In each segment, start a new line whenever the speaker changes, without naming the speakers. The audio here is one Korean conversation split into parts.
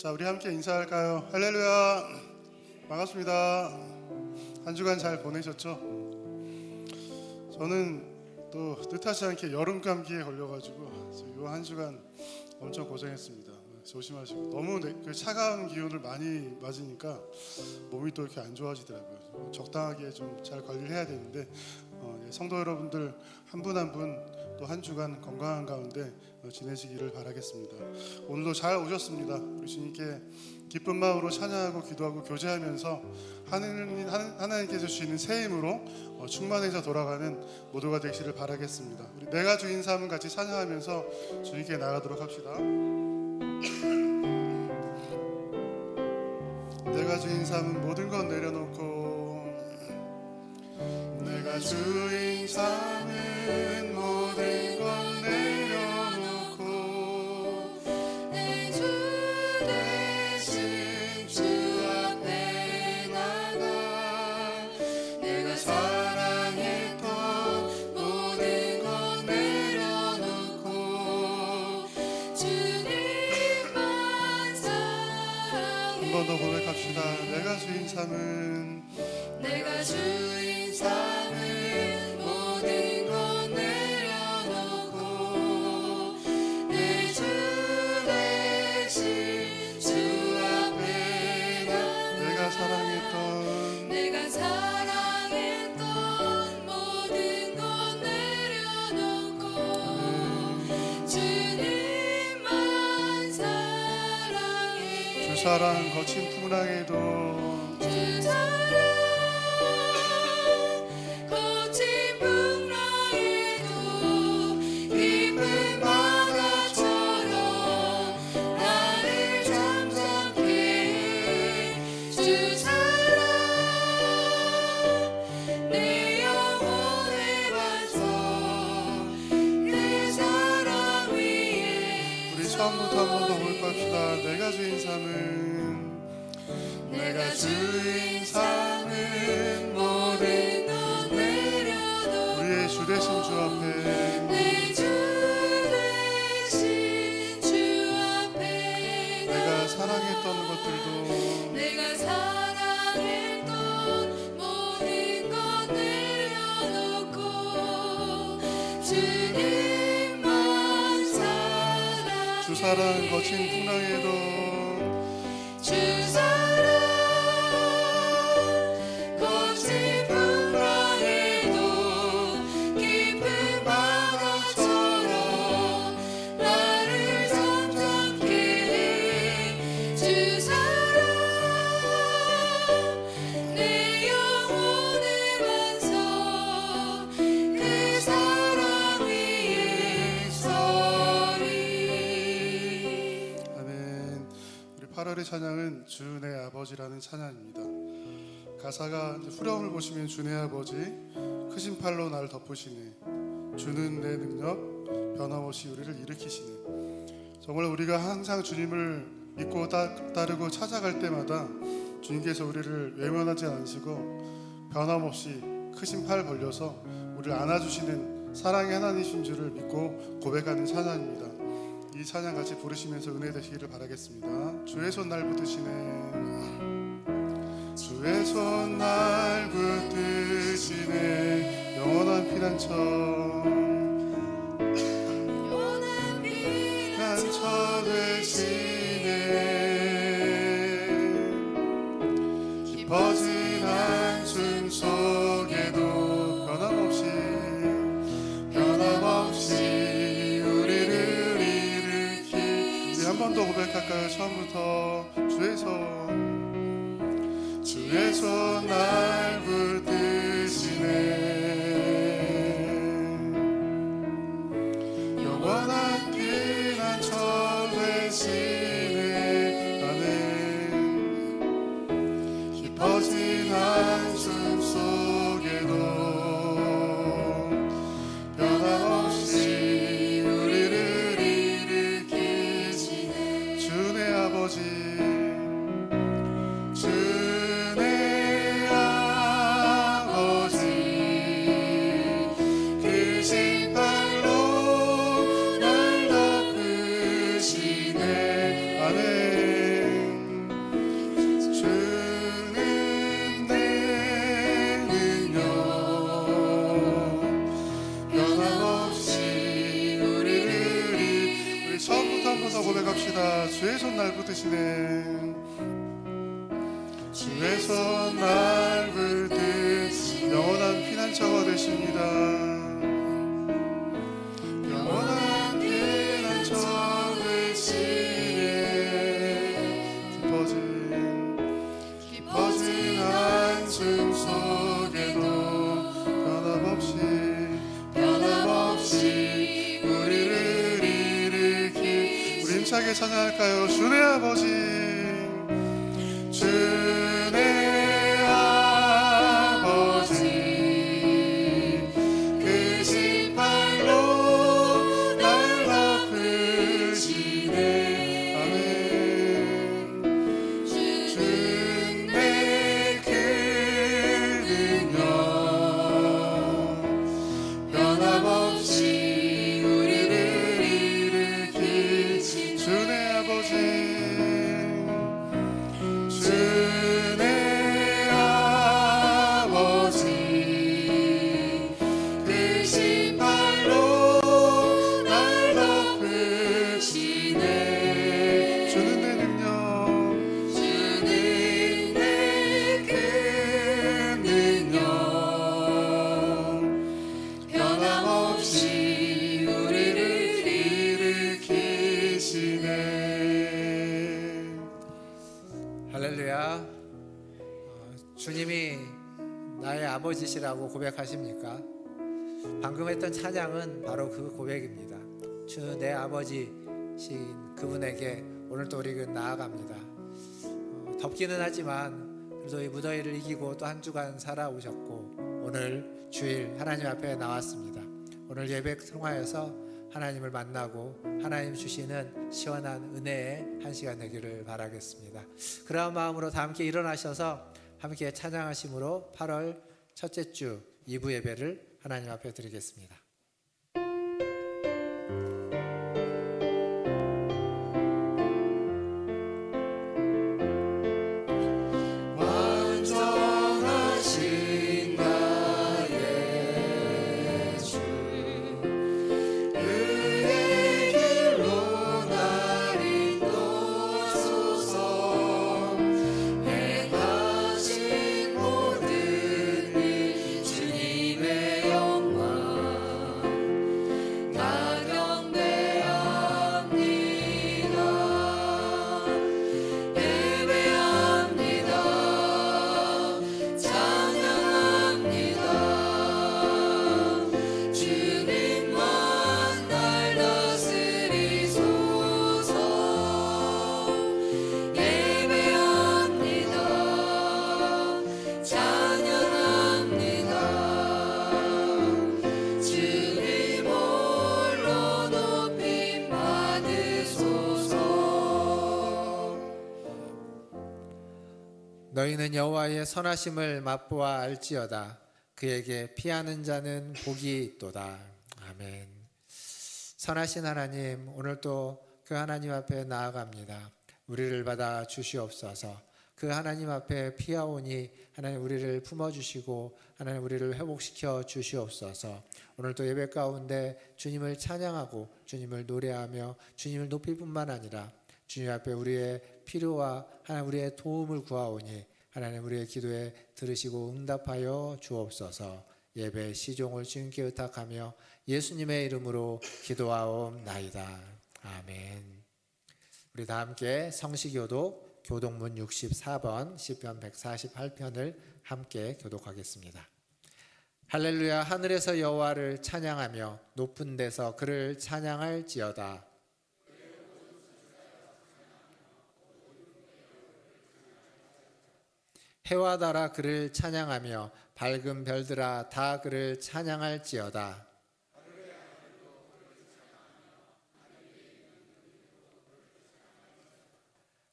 자, 우리 함께 인사할까요? 할렐루야. 반갑습니다. 한 주간 잘 보내셨죠? 저는 또 뜻하지 않게 여름 감기에 걸려가지고 이 한 주간 엄청 고생했습니다. 조심하시고 너무 그 차가운 기운을 많이 맞으니까 몸이 또 이렇게 안 좋아지더라고요. 적당하게 좀 잘 관리를 해야 되는데 성도 여러분들 한 분 한 분 또 한 주간 건강한 가운데 지내시기를 바라겠습니다. 오늘도 잘 오셨습니다. 우리 주님께 기쁜 마음으로 찬양하고 기도하고 교제하면서 하나님께서 주시는 새 힘으로 충만해서 돌아가는 모두가 되시를 바라겠습니다. 우리 내가 주인 삶은 같이 찬양하면서 주님께 나가도록 합시다. 내가 주인 삶은 모든 것 내려놓고, 내가 주인 삶은 모든 것 내려놓고,
내 주 대신 주 앞에 나가, 내가 사랑했던 모든 것 내려놓고, 주님만 사랑해.
한 번 더 고백합시다. 내가 주인 삶은,
내가 주인 삶은 모든 것 내려놓고, 내 주 대신 주 앞에 나가,
내가 사랑했던
내가 사랑했던 모든 것 내려놓고, 주님만 사랑해.
주 사랑 거친 풍랑에도,
주 사랑 거친 풍랑에도 깊은 바다처럼 나를 잠잠케 해. 주 사랑 내 영혼의 반석, 그 사랑 위에
우리 처음부터 한 번 더 고백합시다. 내가 주인 삶은,
내가 주인 삶은 모든 것 내려놓고,
우리의 주 대신 주 앞에,
내 주 대신 주 앞에
내가 사랑했던 것들도,
내가 사랑했던 모든 것 내려놓고, 주님만 사랑해.
주 사랑 거친 풍랑에도,
주 사랑 거친 풍랑에도 깊은 바다처럼 나를 잠잠케 해. 주 사랑 내 영혼의 반석, 그 사랑 위에 서리.
아멘. 우리 8월의 찬양은 주 내 아버지라는 찬양입니다. 가사가 후렴을 보시면 주 내 아버지 크신 팔로 날 덮으시네, 주는 내 능력 변함없이 우리를 일으키시네. 정말 우리가 항상 주님을 믿고 따르고 찾아갈 때마다 주님께서 우리를 외면하지 않으시고 변함없이 크신 팔 벌려서 우리를 안아주시는 사랑의 하나님이신 줄을 믿고 고백하는 찬양입니다. 이 찬양 같이 부르시면서 은혜 되시기를 바라겠습니다. 주의 손 날 붙드시네, 주의 손 날 붙드시네, 영원한 피난처,
영원한
피난처 되시네. 깊어진 한숨 속에도 변함없이 우리를 일으키. 우리 한 번 더 고백할까요? 처음부터. 주의 손 날 붙드시네, 영원한 피난처 되시네. 나는 깊어진 한숨 속에도 변함없이 우리를 일으키시네. 주 내 아버지, 주 내 아버지 크신 팔로 날 덮으시네. 아멘. 고백합시다. 주의 손 날 붙드시네. 주의 손 날 붙드시네. 영원한 피난처가 되십니다. 영원한 피난처 되시네. 깊어진 한숨 속에도 변함없이 우리를 일으키. 우리 힘차게 찬양할까요? 주의 아버지, 주의 아버지, 그 신발로 날 덮으시네. 아멘. 주는 내 그 능력 변함없이 우리를 일으키신 주의 아버지, 주의 아버지, 그 신발로 날 덮으시네. 주는 내 능력, 주는 내 그 능력 변함없이 우리를 일으키시네.
할렐루야. 주님이 나의 아버지시라고 고백하십니까? 방금 했던 찬양은 바로 그 고백입니다. 주 내 아버지신 그분에게 오늘 또 우리 나아갑니다. 덥기는 하지만 그래도 이 무더위를 이기고 또 한 주간 살아오셨고 오늘 주일 하나님 앞에 나왔습니다. 오늘 예배 통하여서 하나님을 만나고 하나님 주시는 시원한 은혜의 한 시간 되기를 바라겠습니다. 그러한 마음으로 다 함께 일어나셔서 함께 찬양하심으로 8월 첫째 주 2부 예배를 하나님 앞에 드리겠습니다.
완전하신 나의 주, 그의 길로 날 인도하소서. 행하신 모든 일 주님의 영광 다 경배합니다. 예배합니다. 찬양합니다. 주님만 날 다스리소서. 예배합니다. 찬양합니다. 주님 홀로 높임 받으소서.
너희는 여호와의 선하심을 맛보아 알지어다. 그에게 피하는 자는 복이 있도다. 아멘. 선하신 하나님, 오늘 또 그 하나님 앞에 나아갑니다. 우리를 받아 주시옵소서. 그 하나님 앞에 피하오니 하나님 우리를 품어주시고 하나님 우리를 회복시켜 주시옵소서. 오늘 또 예배 가운데 주님을 찬양하고 주님을 노래하며 주님을 높일 뿐만 아니라 주님 앞에 우리의 필요와 하나님 우리의 도움을 구하오니 하나님 우리의 기도에 들으시고 응답하여 주옵소서. 예배 시종을 주님께 의탁하며 예수님의 이름으로 기도하옵나이다. 아멘. 우리 다 함께 성시교독 교독문 64번 시편 148편을 함께 교독하겠습니다. 할렐루야. 하늘에서 여호와를 찬양하며 높은 데서 그를 찬양할지어다. 해와 달아 그를 찬양하며 밝은 별들아 다 그를 찬양할지어다.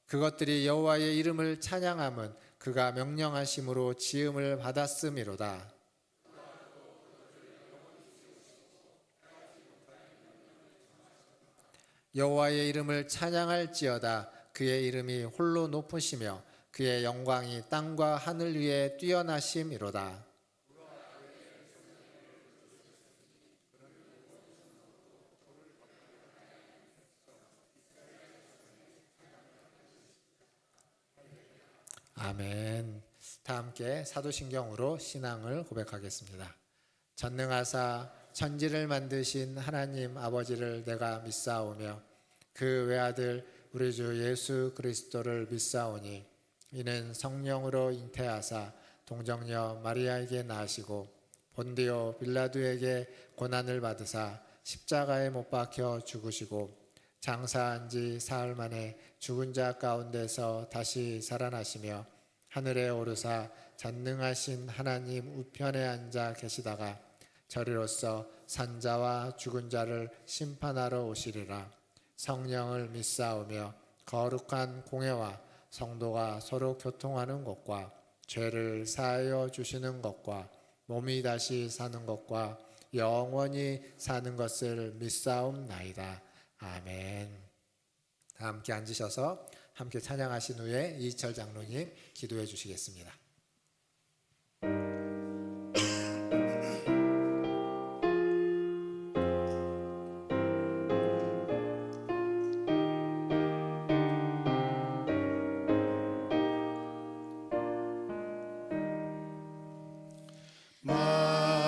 그것들이 여호와의 이름을 찬양함은 그가 명령하심으로 지음을 받았음이로다. 여호와의 이름을 찬양할지어다. 그의 이름이 홀로 높으시며 그의 영광이 땅과 하늘 위에 뛰어나심이로다. 아멘. 다 함께 사도신경으로 신앙을 고백하겠습니다. 전능하사 천지를 만드신 하나님 아버지를 내가 믿사오며 그 외아들 우리 주 예수 그리스도를 믿사오니 이는 성령으로 잉태하사 동정녀 마리아에게 나시고 본디오 빌라도에게 고난을 받으사 십자가에 못 박혀 죽으시고 장사한 지 사흘 만에 죽은 자 가운데서 다시 살아나시며 하늘에 오르사 전능하신 하나님 우편에 앉아 계시다가 저리로서 산자와 죽은 자를 심판하러 오시리라. 성령을 믿사오며 거룩한 공회와 성도가 서로 교통하는 것과 죄를 사하여 주시는 것과 몸이 다시 사는 것과 영원히 사는 것을 믿사옵나이다. 아멘. 다 함께 앉으셔서 함께 찬양하신 후에 이희철 장로님 기도해 주시겠습니다.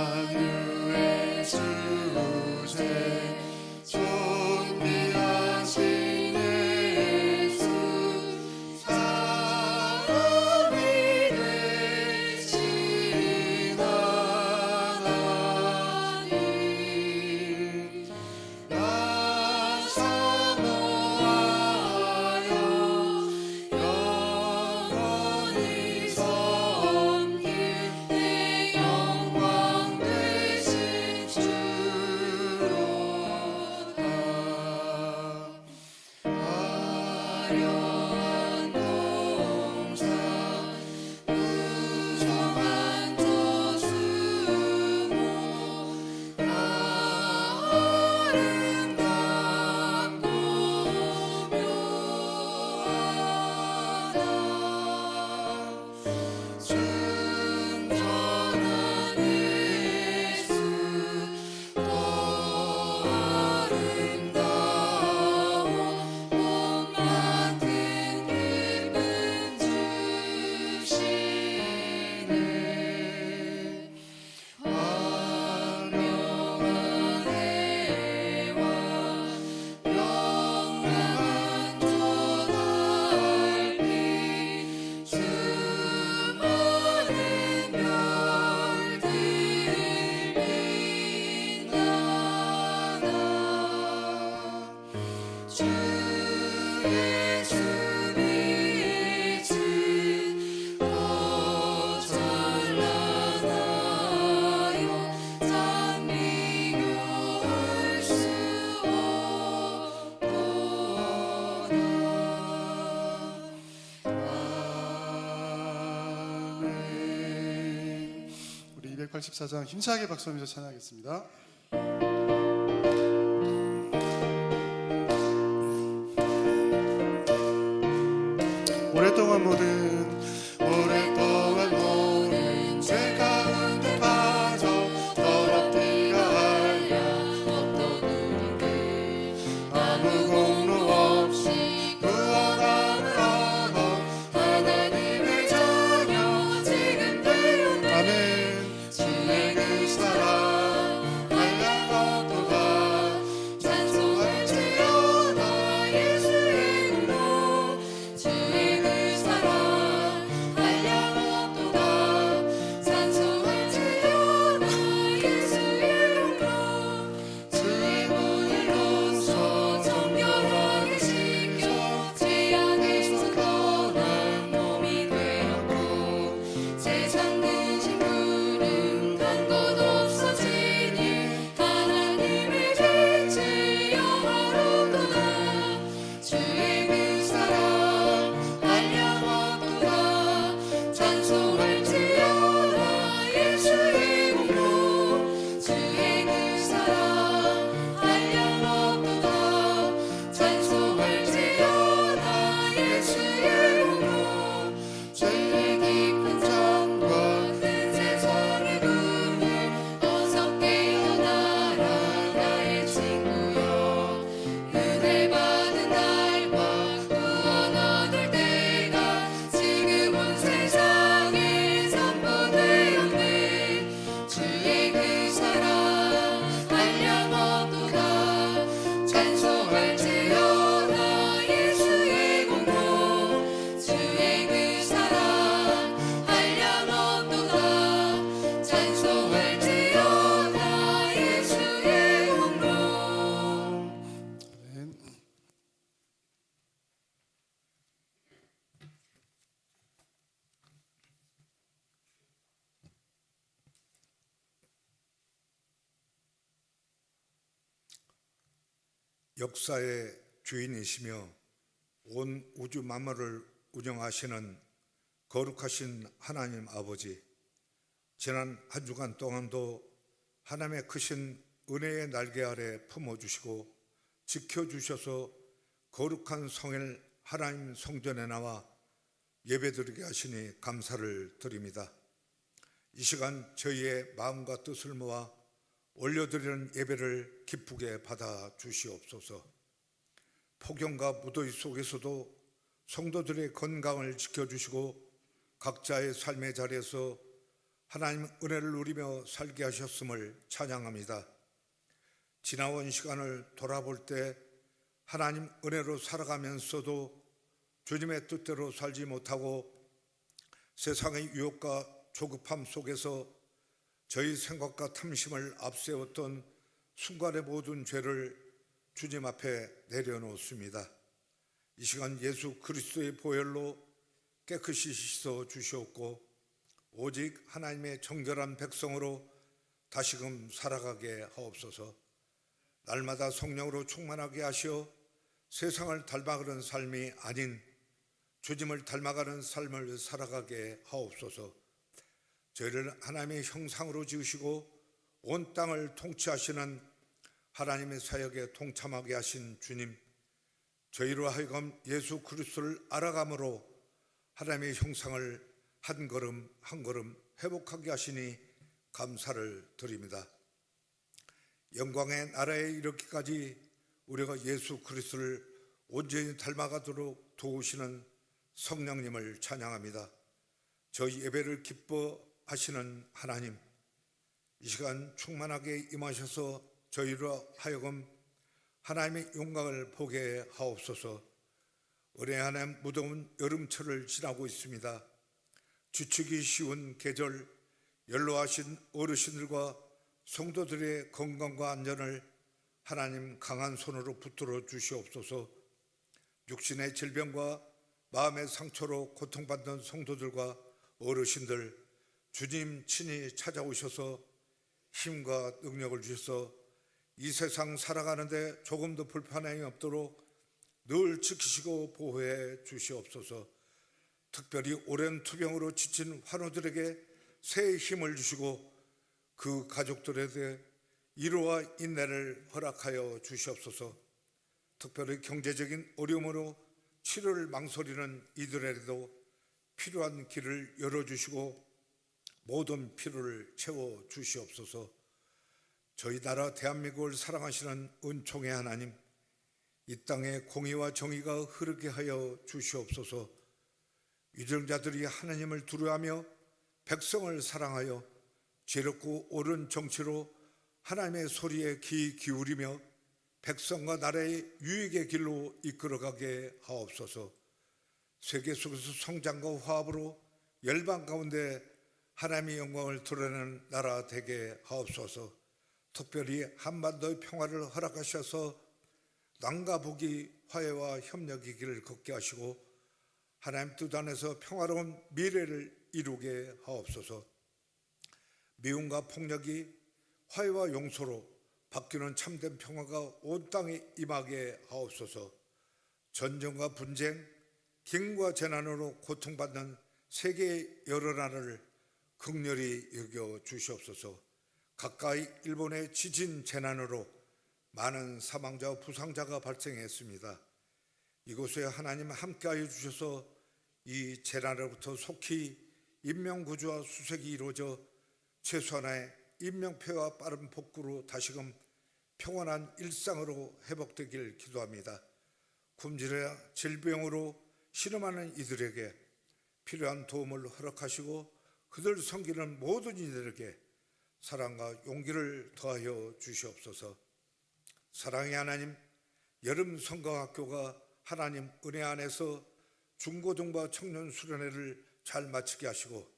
만유의 주제 존귀하신 예수 사람이 되신 하나님 나 사모하여 영원히 섬길 내 영광 되신 주로다. 화려한 동상 무성한 저수모 아름답고 묘하다. 순전한 예수 더 아름다워 복 맡은 기쁨 주시네. 화려한 해와 영원한 저 달빛 수많은 별들 빛나나 주 예수 빛은 더 찬란하여 찬미교할 수 없도다. 아멘. 우리 284장 힘차게 박수하면서 찬양하겠습니다. 오랫동안 모든 죄 가운데 빠져 더럽기가 하려
없던 우리를
아무 공로 없이 구원함을 얻어 하나님의 자녀 지금대로 아멘. 주의 그 사랑 한량없도다. 찬송할지어다 예수의 이름으로.
주의 그 사랑
역사의 주인이시며 온 우주 만물을 운영하시는 거룩하신 하나님 아버지, 지난 한 주간 동안도 하나님의 크신 은혜의 날개 아래 품어주시고 지켜주셔서 거룩한 성일 하나님 성전에 나와 예배드리게 하시니 감사를 드립니다. 이 시간 저희의 마음과 뜻을 모아 올려드리는 예배를 기쁘게 받아 주시옵소서. 폭염과 무더위 속에서도 성도들의 건강을 지켜주시고 각자의 삶의 자리에서 하나님 은혜를 누리며 살게 하셨음을 찬양합니다. 지나온 시간을 돌아볼 때 하나님 은혜로 살아가면서도 주님의 뜻대로 살지 못하고 세상의 유혹과 조급함 속에서 저희 생각과 탐심을 앞세웠던 순간의 모든 죄를 주님 앞에 내려놓습니다. 이 시간 예수 그리스도의 보혈로 깨끗이 씻어 주시옵고 오직 하나님의 정결한 백성으로 다시금 살아가게 하옵소서. 날마다 성령으로 충만하게 하시어 세상을 닮아가는 삶이 아닌 주님을 닮아가는 삶을 살아가게 하옵소서. 저희를 하나님의 형상으로 지으시고 온 땅을 통치하시는 하나님의 사역에 동참하게 하신 주님, 저희로 하여금 예수 그리스도를 알아감으로 하나님의 형상을 한 걸음 한 걸음 회복하게 하시니 감사를 드립니다. 영광의 나라에 이르기까지 우리가 예수 그리스도를 온전히 닮아가도록 도우시는 성령님을 찬양합니다. 저희 예배를 기뻐하시는 하나님, 이 시간 충만하게 임하셔서 저희로 하여금 하나님의 영광을 보게 하옵소서. 은혜 하나님, 무더운 여름철을 지나고 있습니다. 지치기 쉬운 계절, 연로하신 어르신들과 성도들의 건강과 안전을 하나님 강한 손으로 붙들어 주시옵소서. 육신의 질병과 마음의 상처로 고통받는 성도들과 어르신들, 주님 친히 찾아오셔서 힘과 능력을 주셔서 이 세상 살아가는데 조금도 불편함이 없도록 늘 지키시고 보호해 주시옵소서. 특별히 오랜 투병으로 지친 환우들에게 새 힘을 주시고 그 가족들에게 위로와 인내를 허락하여 주시옵소서. 특별히 경제적인 어려움으로 치료를 망설이는 이들에게도 필요한 길을 열어주시고 모든 필요를 채워 주시옵소서. 저희 나라 대한민국을 사랑하시는 은총의 하나님, 이 땅에 공의와 정의가 흐르게 하여 주시옵소서. 위정자들이 하나님을 두려워하며 백성을 사랑하여 지혜롭고 옳은 정치로 하나님의 소리에 귀 기울이며 백성과 나라의 유익의 길로 이끌어가게 하옵소서. 세계 속에서 성장과 화합으로 열방 가운데 하나님의 영광을 드러내는 나라 되게 하옵소서. 특별히 한반도의 평화를 허락하셔서 남과 북이 화해와 협력의 길을 걷게 하시고 하나님 뜻 안에서 평화로운 미래를 이루게 하옵소서. 미움과 폭력이 화해와 용서로 바뀌는 참된 평화가 온 땅에 임하게 하옵소서. 전쟁과 분쟁, 기근과 재난으로 고통받는 세계의 여러 나라를 극렬히 여겨 주시옵소서. 가까이 일본의 지진 재난으로 많은 사망자와 부상자가 발생했습니다. 이곳에 하나님 함께하여 주셔서 이 재난으로부터 속히 인명구조와 수색이 이루어져 최소한의 인명피해와 빠른 복구로 다시금 평온한 일상으로 회복되길 기도합니다. 굶주려 질병으로 신음하는 이들에게 필요한 도움을 허락하시고 그들 섬기는 모든 이들에게 사랑과 용기를 더하여 주시옵소서. 사랑의 하나님, 여름 성경학교가 하나님 은혜 안에서 중고등부 청년 수련회를 잘 마치게 하시고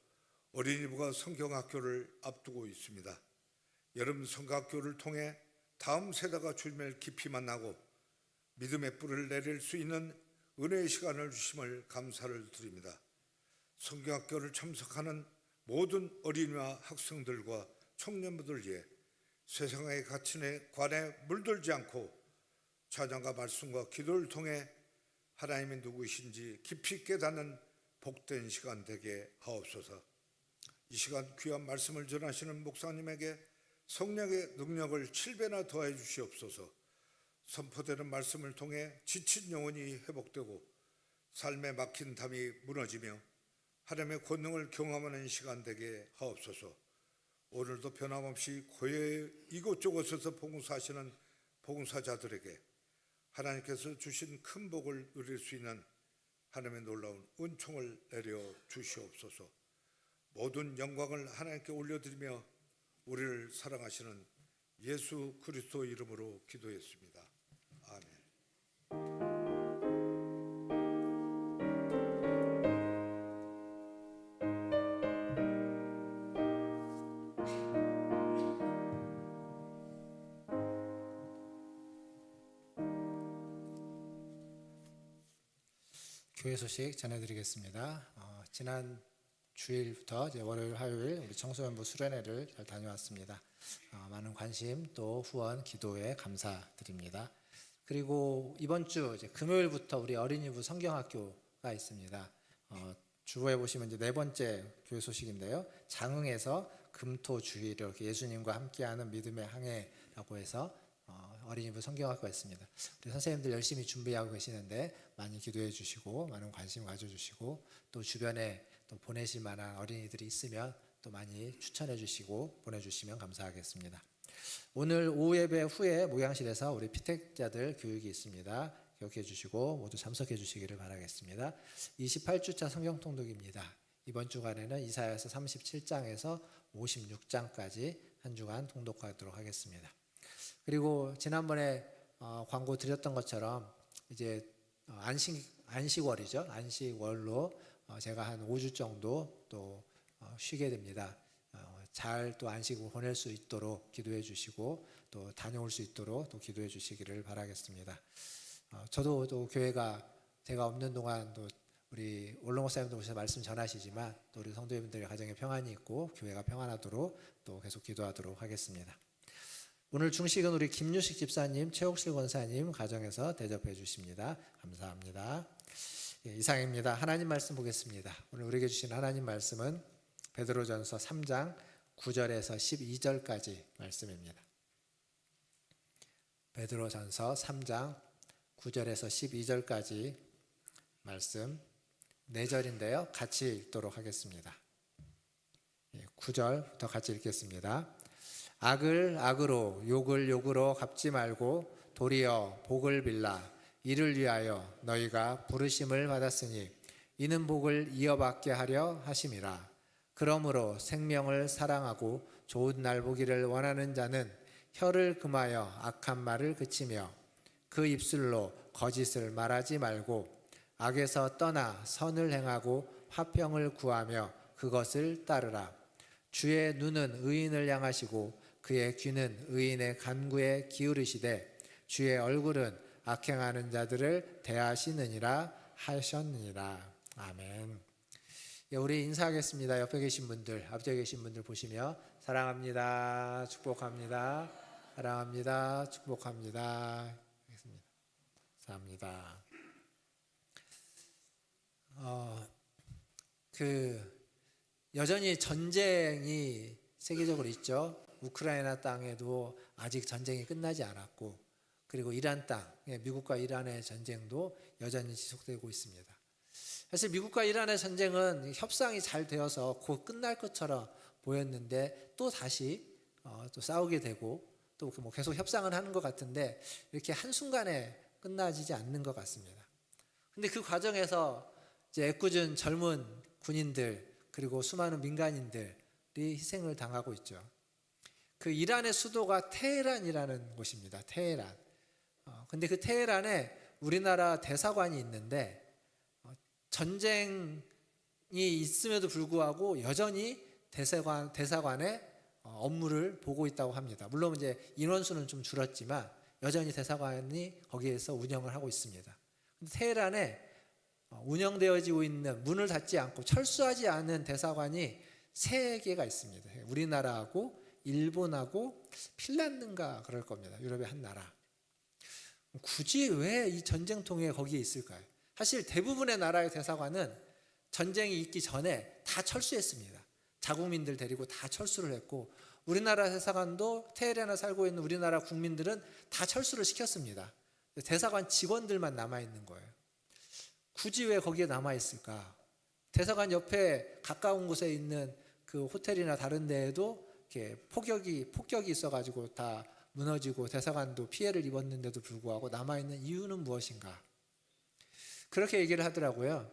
어린이부가 성경학교를 앞두고 있습니다. 여름 성경학교를 통해 다음 세대가 주님을 깊이 만나고 믿음의 뿌리를 내릴 수 있는 은혜의 시간을 주심을 감사를 드립니다. 성경학교를 참석하는 모든 어린이와 학생들과 청년부들 위해 세상의 가치에 관해 물들지 않고 찬양과 말씀과 기도를 통해 하나님이 누구이신지 깊이 깨닫는 복된 시간 되게 하옵소서. 이 시간 귀한 말씀을 전하시는 목사님에게 성령의 능력을 7배나 더해 주시옵소서. 선포되는 말씀을 통해 지친 영혼이 회복되고 삶에 막힌 담이 무너지며 하나님의 권능을 경험하는 시간 되게 하옵소서. 오늘도 변함없이 고해 이곳저곳에서 봉사하시는 봉사자들에게 하나님께서 주신 큰 복을 누릴 수 있는 하나님의 놀라운 은총을 내려 주시옵소서. 모든 영광을 하나님께 올려드리며 우리를 사랑하시는 예수 그리스도 이름으로 기도했습니다. 아멘.
교회 소식 전해드리겠습니다. 지난 주일부터 이제 월요일, 화요일 우리 청소년부 수련회를 잘 다녀왔습니다. 많은 관심 또 후원, 기도에 감사드립니다. 그리고 이번 주 이제 금요일부터 우리 어린이부 성경학교가 있습니다. 주보에 보시면 이제 네 번째 교회 소식인데요. 장흥에서 금토주일 이렇게 예수님과 함께하는 믿음의 항해라고 해서 어린이부 성경학교가 있습니다. 우리 선생님들 열심히 준비하고 계시는데 많이 기도해 주시고 많은 관심 가져주시고 또 주변에 또 보내실 만한 어린이들이 있으면 또 많이 추천해 주시고 보내주시면 감사하겠습니다. 오늘 오후 예배 후에 목양실에서 우리 피택자들 교육이 있습니다. 기억해 주시고 모두 참석해 주시기를 바라겠습니다. 28주차 성경 통독입니다. 이번 주간에는 이사야서 37장에서 56장까지 한 주간 통독하도록 하겠습니다. 그리고 지난번에 광고 드렸던 것처럼 이제 안식월이죠. 안식월로 제가 한 5주 정도 또 쉬게 됩니다. 잘 또 안식을 보낼 수 있도록 기도해 주시고 또 다녀올 수 있도록 또 기도해 주시기를 바라겠습니다. 저도 또 교회가 제가 없는 동안 또 우리 원로 목사님도 오셔서 말씀 전하시지만 또 우리 성도님들의 가정에 평안이 있고 교회가 평안하도록 또 계속 기도하도록 하겠습니다. 오늘 중식은 우리 김유식 집사님, 최옥실 권사님 가정에서 대접해 주십니다. 감사합니다. 이상입니다. 하나님 말씀 보겠습니다. 오늘 우리에게 주신 하나님 말씀은 베드로전서 3장 9절에서 12절까지 말씀입니다. 베드로전서 3장 9절에서 12절까지 말씀 4절인데요. 같이 읽도록 하겠습니다. 9절부터 같이 읽겠습니다. 악을 악으로 욕을 욕으로 갚지 말고 도리어 복을 빌라 이를 위하여 너희가 부르심을 받았으니 이는 복을 이어받게 하려 하심이라. 그러므로 생명을 사랑하고 좋은 날 보기를 원하는 자는 혀를 금하여 악한 말을 그치며 그 입술로 거짓을 말하지 말고 악에서 떠나 선을 행하고 화평을 구하며 그것을 따르라. 주의 눈은 의인을 향하시고 그의 귀는 의인의 간구에 기울이시되 주의 얼굴은 악행하는 자들을 대하시느니라 하셨느니라. 아멘. 우리 인사하겠습니다. 옆에 계신 분들, 앞쪽에 계신 분들 보시며 사랑합니다. 축복합니다. 사랑합니다. 축복합니다. 하겠습니다. 감사합니다. 여전히 전쟁이 세계적으로 있죠. 우크라이나 땅에도 아직 전쟁이 끝나지 않았고, 그리고 이란 땅, 미국과 이란의 전쟁도 여전히 지속되고 있습니다. 사실 미국과 이란의 전쟁은 협상이 잘 되어서 곧 끝날 것처럼 보였는데 또 다시 또 싸우게 되고 또 뭐 계속 협상을 하는 것 같은데 이렇게 한순간에 끝나지지 않는 것 같습니다. 근데 그 과정에서 이제 애꿎은 젊은 군인들 그리고 수많은 민간인들이 희생을 당하고 있죠. 그 이란의 수도가 테헤란이라는 곳입니다. 테헤란. 근데 그 테헤란에 우리나라 대사관이 있는데 전쟁이 있음에도 불구하고 여전히 대사관의 업무를 보고 있다고 합니다. 물론 이제 인원수는 좀 줄었지만 여전히 대사관이 거기에서 운영을 하고 있습니다. 근데 테헤란에 운영되어지고 있는 문을 닫지 않고 철수하지 않은 대사관이 3개가 있습니다. 우리나라하고 일본하고 핀란드인가 그럴 겁니다. 유럽의 한 나라. 굳이 왜 이 전쟁통에 거기에 있을까요? 사실 대부분의 나라의 대사관은 전쟁이 있기 전에 다 철수했습니다. 자국민들 데리고 다 철수를 했고, 우리나라 대사관도 테헤란에 살고 있는 우리나라 국민들은 다 철수를 시켰습니다. 대사관 직원들만 남아 있는 거예요. 굳이 왜 거기에 남아 있을까? 대사관 옆에 가까운 곳에 있는 그 호텔이나 다른 데에도 이렇게 폭격이 있어가지고 다 무너지고 대사관도 피해를 입었는데도 불구하고 남아 있는 이유는 무엇인가? 그렇게 얘기를 하더라고요.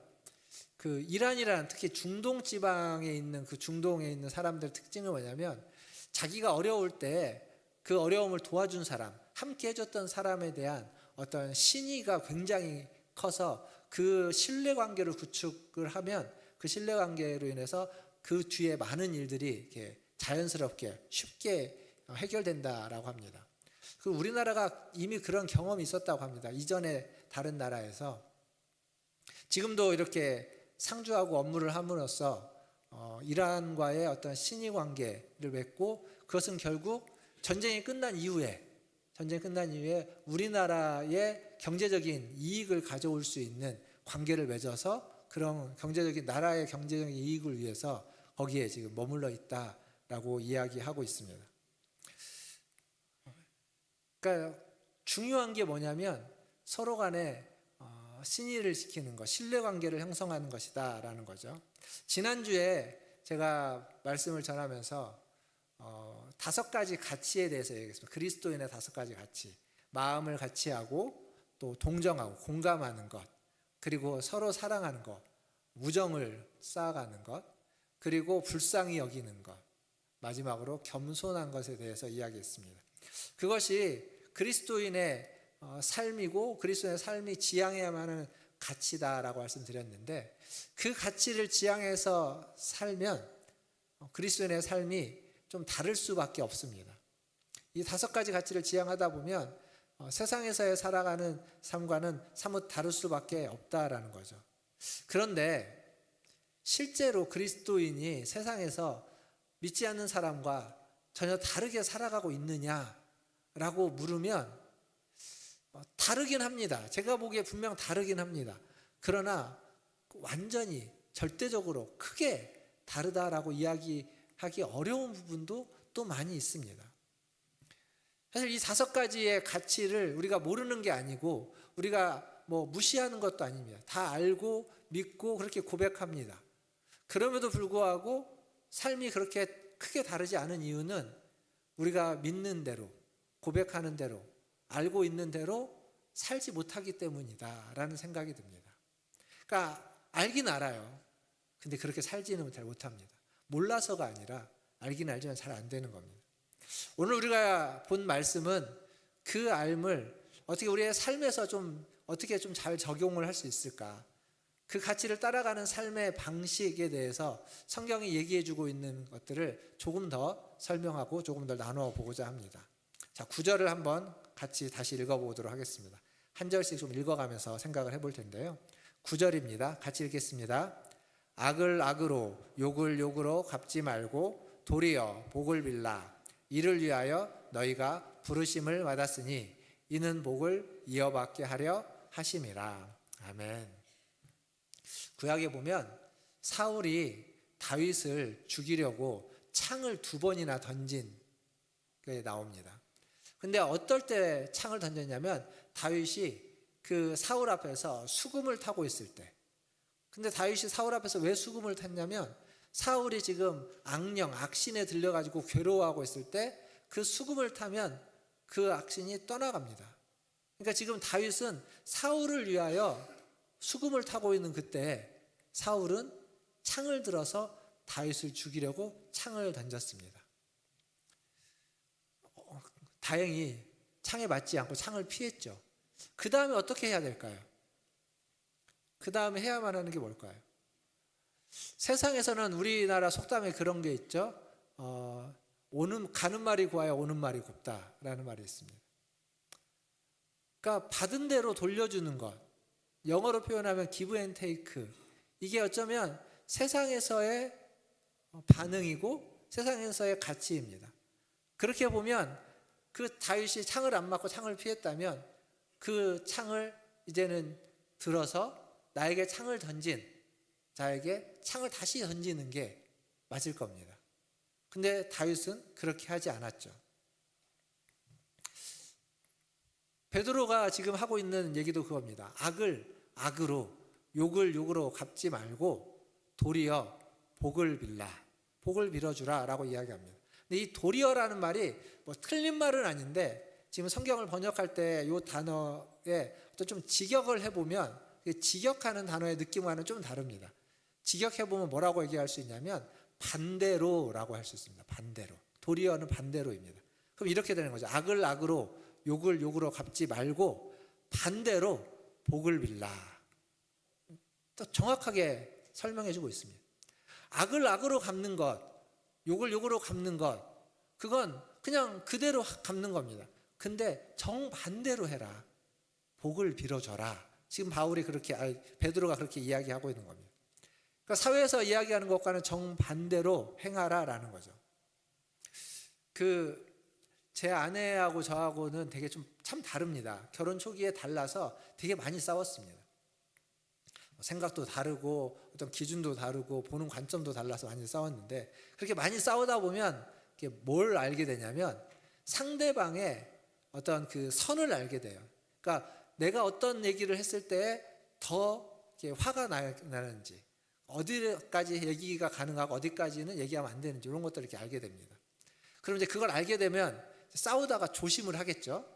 그 이란이란, 특히 중동 지방에 있는 그 중동에 있는 사람들 특징은 뭐냐면, 자기가 어려울 때 그 어려움을 도와준 사람, 함께 해줬던 사람에 대한 어떤 신의가 굉장히 커서 그 신뢰관계를 구축을 하면 그 신뢰관계로 인해서 그 뒤에 많은 일들이 이렇게 자연스럽게 쉽게 해결된다라고 합니다. 그 우리나라가 이미 그런 경험이 있었다고 합니다. 이전에 다른 나라에서. 지금도 이렇게 상주하고 업무를 함으로써 이란과의 어떤 신의 관계를 맺고, 그것은 결국 전쟁이 끝난 이후에 우리나라의 경제적인 이익을 가져올 수 있는 관계를 맺어서 그런 나라의 경제적인 이익을 위해서 거기에 지금 머물러 있다라고 이야기하고 있습니다. 그러니까 중요한 게 뭐냐면 서로 간에 신의를 지키는 것, 신뢰관계를 형성하는 것이다라는 거죠. 지난주에 제가 말씀을 전하면서 5가지 가치에 대해서 얘기했습니다. 그리스도인의 5가지 가치. 마음을 같이 하고, 또 동정하고 공감하는 것, 그리고 서로 사랑하는 것, 우정을 쌓아가는 것, 그리고 불쌍히 여기는 것, 마지막으로 겸손한 것에 대해서 이야기했습니다. 그것이 그리스도인의 삶이고 그리스도인의 삶이 지향해야만 하는 가치다라고 말씀드렸는데, 그 가치를 지향해서 살면 그리스도인의 삶이 좀 다를 수밖에 없습니다. 이 5가지 가치를 지향하다 보면 세상에서의 살아가는 삶과는 사뭇 다를 수밖에 없다라는 거죠. 그런데 실제로 그리스도인이 세상에서 믿지 않는 사람과 전혀 다르게 살아가고 있느냐라고 물으면 다르긴 합니다. 제가 보기에 분명 다르긴 합니다. 그러나 완전히 절대적으로 크게 다르다라고 이야기하기 어려운 부분도 또 많이 있습니다. 사실 이 5가지의 가치를 우리가 모르는 게 아니고 우리가 무시하는 것도 아닙니다. 다 알고 믿고 그렇게 고백합니다. 그럼에도 불구하고 삶이 그렇게 크게 다르지 않은 이유는 우리가 믿는 대로, 고백하는 대로, 알고 있는 대로 살지 못하기 때문이다라는 생각이 듭니다. 그러니까 알긴 알아요. 근데 그렇게 살지는 잘 못합니다. 몰라서가 아니라 알긴 알지만 잘 안 되는 겁니다. 오늘 우리가 본 말씀은 그 알을 어떻게 우리의 삶에서 어떻게 좀 잘 적용을 할 수 있을까? 그 가치를 따라가는 삶의 방식에 대해서 성경이 얘기해주고 있는 것들을 조금 더 설명하고 조금 더 나누어 보고자 합니다. 자, 9절을 한번 같이 다시 읽어보도록 하겠습니다. 한 절씩 좀 읽어가면서 생각을 해볼 텐데요. 9절입니다. 같이 읽겠습니다. 악을 악으로 욕을 욕으로 갚지 말고 도리어 복을 빌라. 이를 위하여 너희가 부르심을 받았으니 이는 복을 이어받게 하려 하심이라. 아멘. 구약에 보면 사울이 다윗을 죽이려고 창을 2번이나 던진 게 나옵니다. 근데 어떨 때 창을 던졌냐면 다윗이 그 사울 앞에서 수금을 타고 있을 때. 근데 다윗이 사울 앞에서 왜 수금을 탔냐면 사울이 지금 악신에 들려가지고 괴로워하고 있을 때 그 수금을 타면 그 악신이 떠나갑니다. 그러니까 지금 다윗은 사울을 위하여 수금을 타고 있는 그때 사울은 창을 들어서 다윗을 죽이려고 창을 던졌습니다. 다행히 창에 맞지 않고 창을 피했죠. 그 다음에 어떻게 해야 될까요? 그 다음에 해야만 하는 게 뭘까요? 세상에서는 우리나라 속담에 그런 게 있죠. 가는 말이 고와야 오는 말이 곱다라는 말이 있습니다. 그러니까 받은 대로 돌려주는 것, 영어로 표현하면 give and take, 이게 어쩌면 세상에서의 반응이고 세상에서의 가치입니다. 그렇게 보면 그 다윗이 창을 안 맞고 창을 피했다면 그 창을 이제는 들어서 나에게 창을 던진 자에게 창을 다시 던지는 게 맞을 겁니다. 근데 다윗은 그렇게 하지 않았죠. 베드로가 지금 하고 있는 얘기도 그겁니다. 악을 악으로, 욕을 욕으로 갚지 말고 도리어 복을 빌라, 복을 빌어주라 라고 이야기합니다. 근데 이 도리어라는 말이 뭐 틀린 말은 아닌데 지금 성경을 번역할 때 이 단어에 어떤 좀 직역을 해보면 직역하는 단어의 느낌과는 좀 다릅니다. 직역해보면 뭐라고 얘기할 수 있냐면 반대로라고 할 수 있습니다. 반대로. 도리어는 반대로입니다. 그럼 이렇게 되는 거죠. 악을 악으로, 욕을 욕으로 갚지 말고 반대로 복을 빌라. 또 정확하게 설명해주고 있습니다. 악을 악으로 갚는 것, 욕을 욕으로 갚는 것, 그건 그냥 그대로 갚는 겁니다. 근데 정반대로 해라. 복을 빌어줘라. 지금 바울이 그렇게, 베드로가 그렇게 이야기하고 있는 겁니다. 그러니까 사회에서 이야기하는 것과는 정반대로 행하라라는 거죠. 제 아내하고 저하고는 되게 좀 참 다릅니다. 결혼 초기에 달라서 되게 많이 싸웠습니다. 생각도 다르고 어떤 기준도 다르고 보는 관점도 달라서 많이 싸웠는데 그렇게 많이 싸우다 보면 뭘 알게 되냐면 상대방의 어떤 그 선을 알게 돼요. 그러니까 내가 어떤 얘기를 했을 때 더 화가 나는지 어디까지 얘기가 가능하고 어디까지는 얘기하면 안 되는지 이런 것들을 이렇게 알게 됩니다. 그럼 이제 그걸 알게 되면 싸우다가 조심을 하겠죠.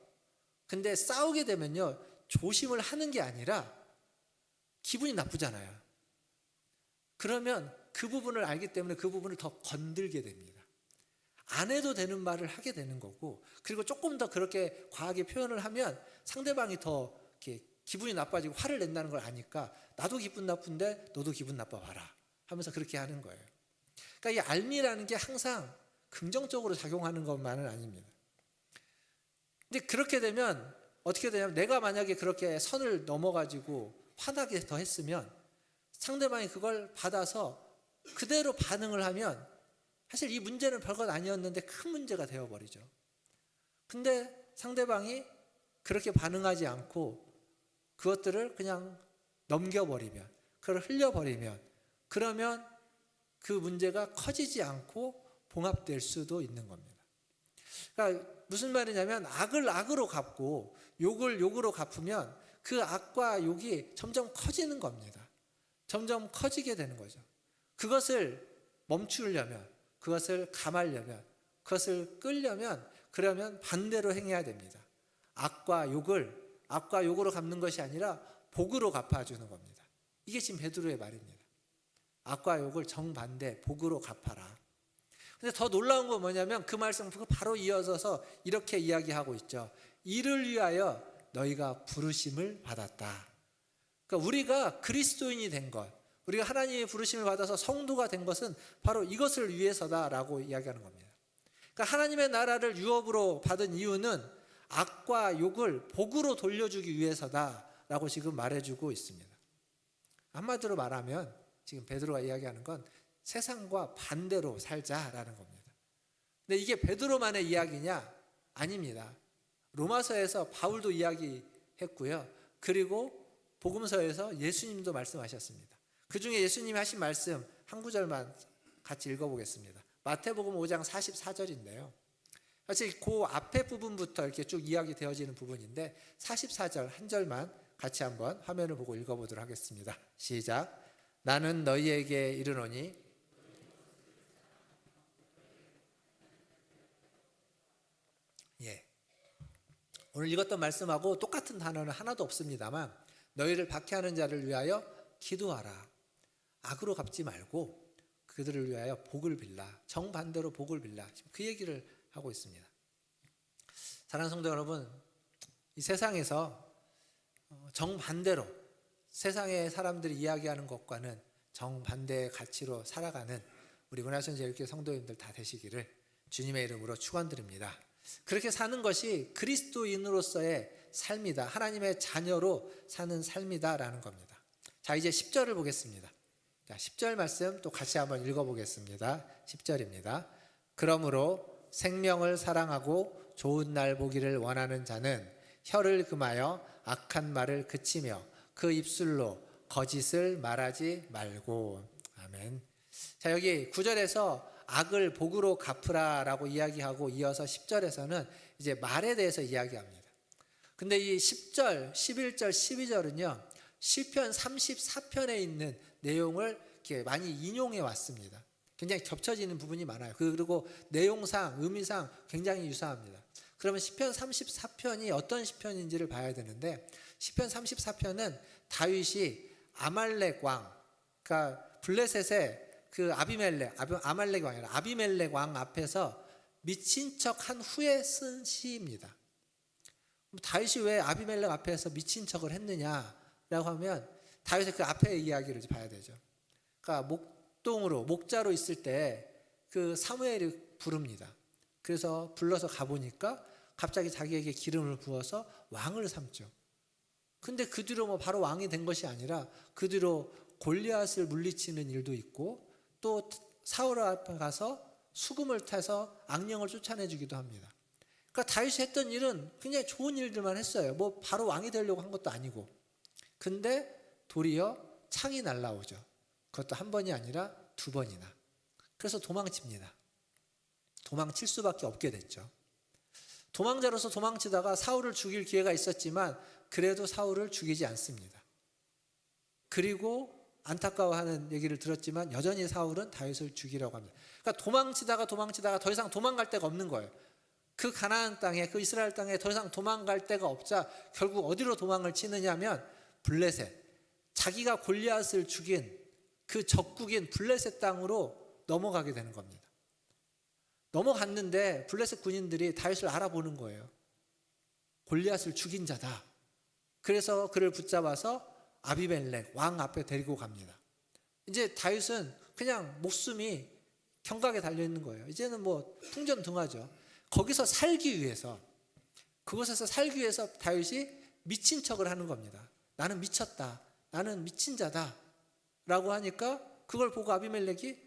근데 싸우게 되면요, 조심을 하는 게 아니라 기분이 나쁘잖아요. 그러면 그 부분을 알기 때문에 그 부분을 더 건들게 됩니다. 안 해도 되는 말을 하게 되는 거고, 그리고 조금 더 그렇게 과하게 표현을 하면 상대방이 더 이렇게 기분이 나빠지고 화를 낸다는 걸 아니까 나도 기분 나쁜데 너도 기분 나빠봐라 하면서 그렇게 하는 거예요. 그러니까 이 알미라는 게 항상 긍정적으로 작용하는 것만은 아닙니다. 근데 그렇게 되면 어떻게 되냐면 내가 만약에 그렇게 선을 넘어가지고 화나게 더 했으면 상대방이 그걸 받아서 그대로 반응을 하면 사실 이 문제는 별것 아니었는데 큰 문제가 되어버리죠. 근데 상대방이 그렇게 반응하지 않고 그것들을 그냥 넘겨버리면, 그걸 흘려버리면, 그러면 그 문제가 커지지 않고 봉합될 수도 있는 겁니다. 그러니까 무슨 말이냐면 악을 악으로 갚고 욕을 욕으로 갚으면 그 악과 욕이 점점 커지는 겁니다. 점점 커지게 되는 거죠. 그것을 멈추려면, 그것을 감하려면, 그것을 끌려면, 그러면 반대로 행해야 됩니다. 악과 욕으로 갚는 것이 아니라 복으로 갚아주는 겁니다. 이게 지금 베드로의 말입니다. 악과 욕을 정반대 복으로 갚아라. 근데 더 놀라운 건 뭐냐면 그 말씀 바로 이어져서 이렇게 이야기하고 있죠. 이를 위하여 너희가 부르심을 받았다. 그러니까 우리가 그리스도인이 된 것, 우리가 하나님의 부르심을 받아서 성도가 된 것은 바로 이것을 위해서다라고 이야기하는 겁니다. 그러니까 하나님의 나라를 유업으로 받은 이유는 악과 욕을 복으로 돌려주기 위해서다라고 지금 말해주고 있습니다. 한마디로 말하면 지금 베드로가 이야기하는 건 세상과 반대로 살자라는 겁니다. 근데 이게 베드로만의 이야기냐? 아닙니다. 로마서에서 바울도 이야기했고요. 그리고 복음서에서 예수님도 말씀하셨습니다. 그 중에 예수님이 하신 말씀 한 구절만 같이 읽어보겠습니다. 마태복음 5장 44절인데요. 사실 그 앞에 부분부터 이렇게 쭉 이야기 되어지는 부분인데 44절 한 절만 같이 한번 화면을 보고 읽어보도록 하겠습니다. 시작. 나는 너희에게 이르노니 오늘 읽었던 말씀하고 똑같은 단어는 하나도 없습니다만 너희를 박해하는 자를 위하여 기도하라. 악으로 갚지 말고 그들을 위하여 복을 빌라. 정반대로 복을 빌라. 지금 그 얘기를 하고 있습니다. 사랑하는 성도 여러분, 이 세상에서 정반대로 세상의 사람들이 이야기하는 것과는 정반대의 가치로 살아가는 우리 문화선제일교회 성도님들 다 되시기를 주님의 이름으로 축원드립니다. 그렇게 사는 것이 그리스도인으로서의 삶이다. 하나님의 자녀로 사는 삶이다라는 겁니다. 자, 이제 10절을 보겠습니다. 자, 10절 말씀 또 같이 한번 읽어보겠습니다. 10절입니다. 그러므로 생명을 사랑하고 좋은 날 보기를 원하는 자는 혀를 금하여 악한 말을 그치며 그 입술로 거짓을 말하지 말고. 아멘. 자, 여기 9절에서 악을 복으로 갚으라라고 이야기하고 이어서 10절에서는 이제 말에 대해서 이야기합니다. 근데 이 10절, 11절, 12절은요 시편 34편에 있는 내용을 이렇게 많이 인용해 왔습니다. 굉장히 겹쳐지는 부분이 많아요. 그리고 내용상, 의미상 굉장히 유사합니다. 그러면 시편 34편이 어떤 시편인지를 봐야 되는데, 시편 34편은 다윗이 아말렉 왕, 그러니까 블레셋의 그 아말렉 왕이 아니라 아비멜렉 왕 앞에서 미친 척 한 후에 쓴 시입니다. 다윗이 왜 아비멜렉 앞에서 미친 척을 했느냐라고 하면 다윗의 그 앞의 이야기를 봐야 되죠. 그러니까 목자로 있을 때 그 사무엘이 부릅니다. 그래서 불러서 가보니까 갑자기 자기에게 기름을 부어서 왕을 삼죠. 근데 그 뒤로 뭐 바로 왕이 된 것이 아니라 그 뒤로 골리앗을 물리치는 일도 있고 또 사울 앞에 가서 수금을 타서 악령을 쫓아내주기도 합니다. 그러니까 다윗이 했던 일은 굉장히 좋은 일들만 했어요. 뭐 바로 왕이 되려고 한 것도 아니고. 근데 도리어 창이 날라오죠. 그것도 한 번이 아니라 두 번이나. 그래서 도망칩니다. 도망칠 수밖에 없게 됐죠. 도망자로서 도망치다가 사울을 죽일 기회가 있었지만 그래도 사울을 죽이지 않습니다. 그리고 안타까워하는 얘기를 들었지만 여전히 사울은 다윗을 죽이려고 합니다. 그러니까 도망치다가 더 이상 도망갈 데가 없는 거예요. 그 가나안 땅에, 그 이스라엘 땅에 더 이상 도망갈 데가 없자 결국 어디로 도망을 치느냐 하면 블레셋, 자기가 골리앗을 죽인 그 적국인 블레셋 땅으로 넘어가게 되는 겁니다. 넘어갔는데 블레셋 군인들이 다윗을 알아보는 거예요. 골리앗을 죽인 자다. 그래서 그를 붙잡아서 아비멜렉 왕 앞에 데리고 갑니다. 이제 다윗은 그냥 목숨이 경각에 달려 있는 거예요. 이제는 뭐 풍전등화죠. 거기서 살기 위해서, 그곳에서 살기 위해서 다윗이 미친 척을 하는 겁니다. 나는 미쳤다. 나는 미친 자다. 라고 하니까 그걸 보고 아비멜렉이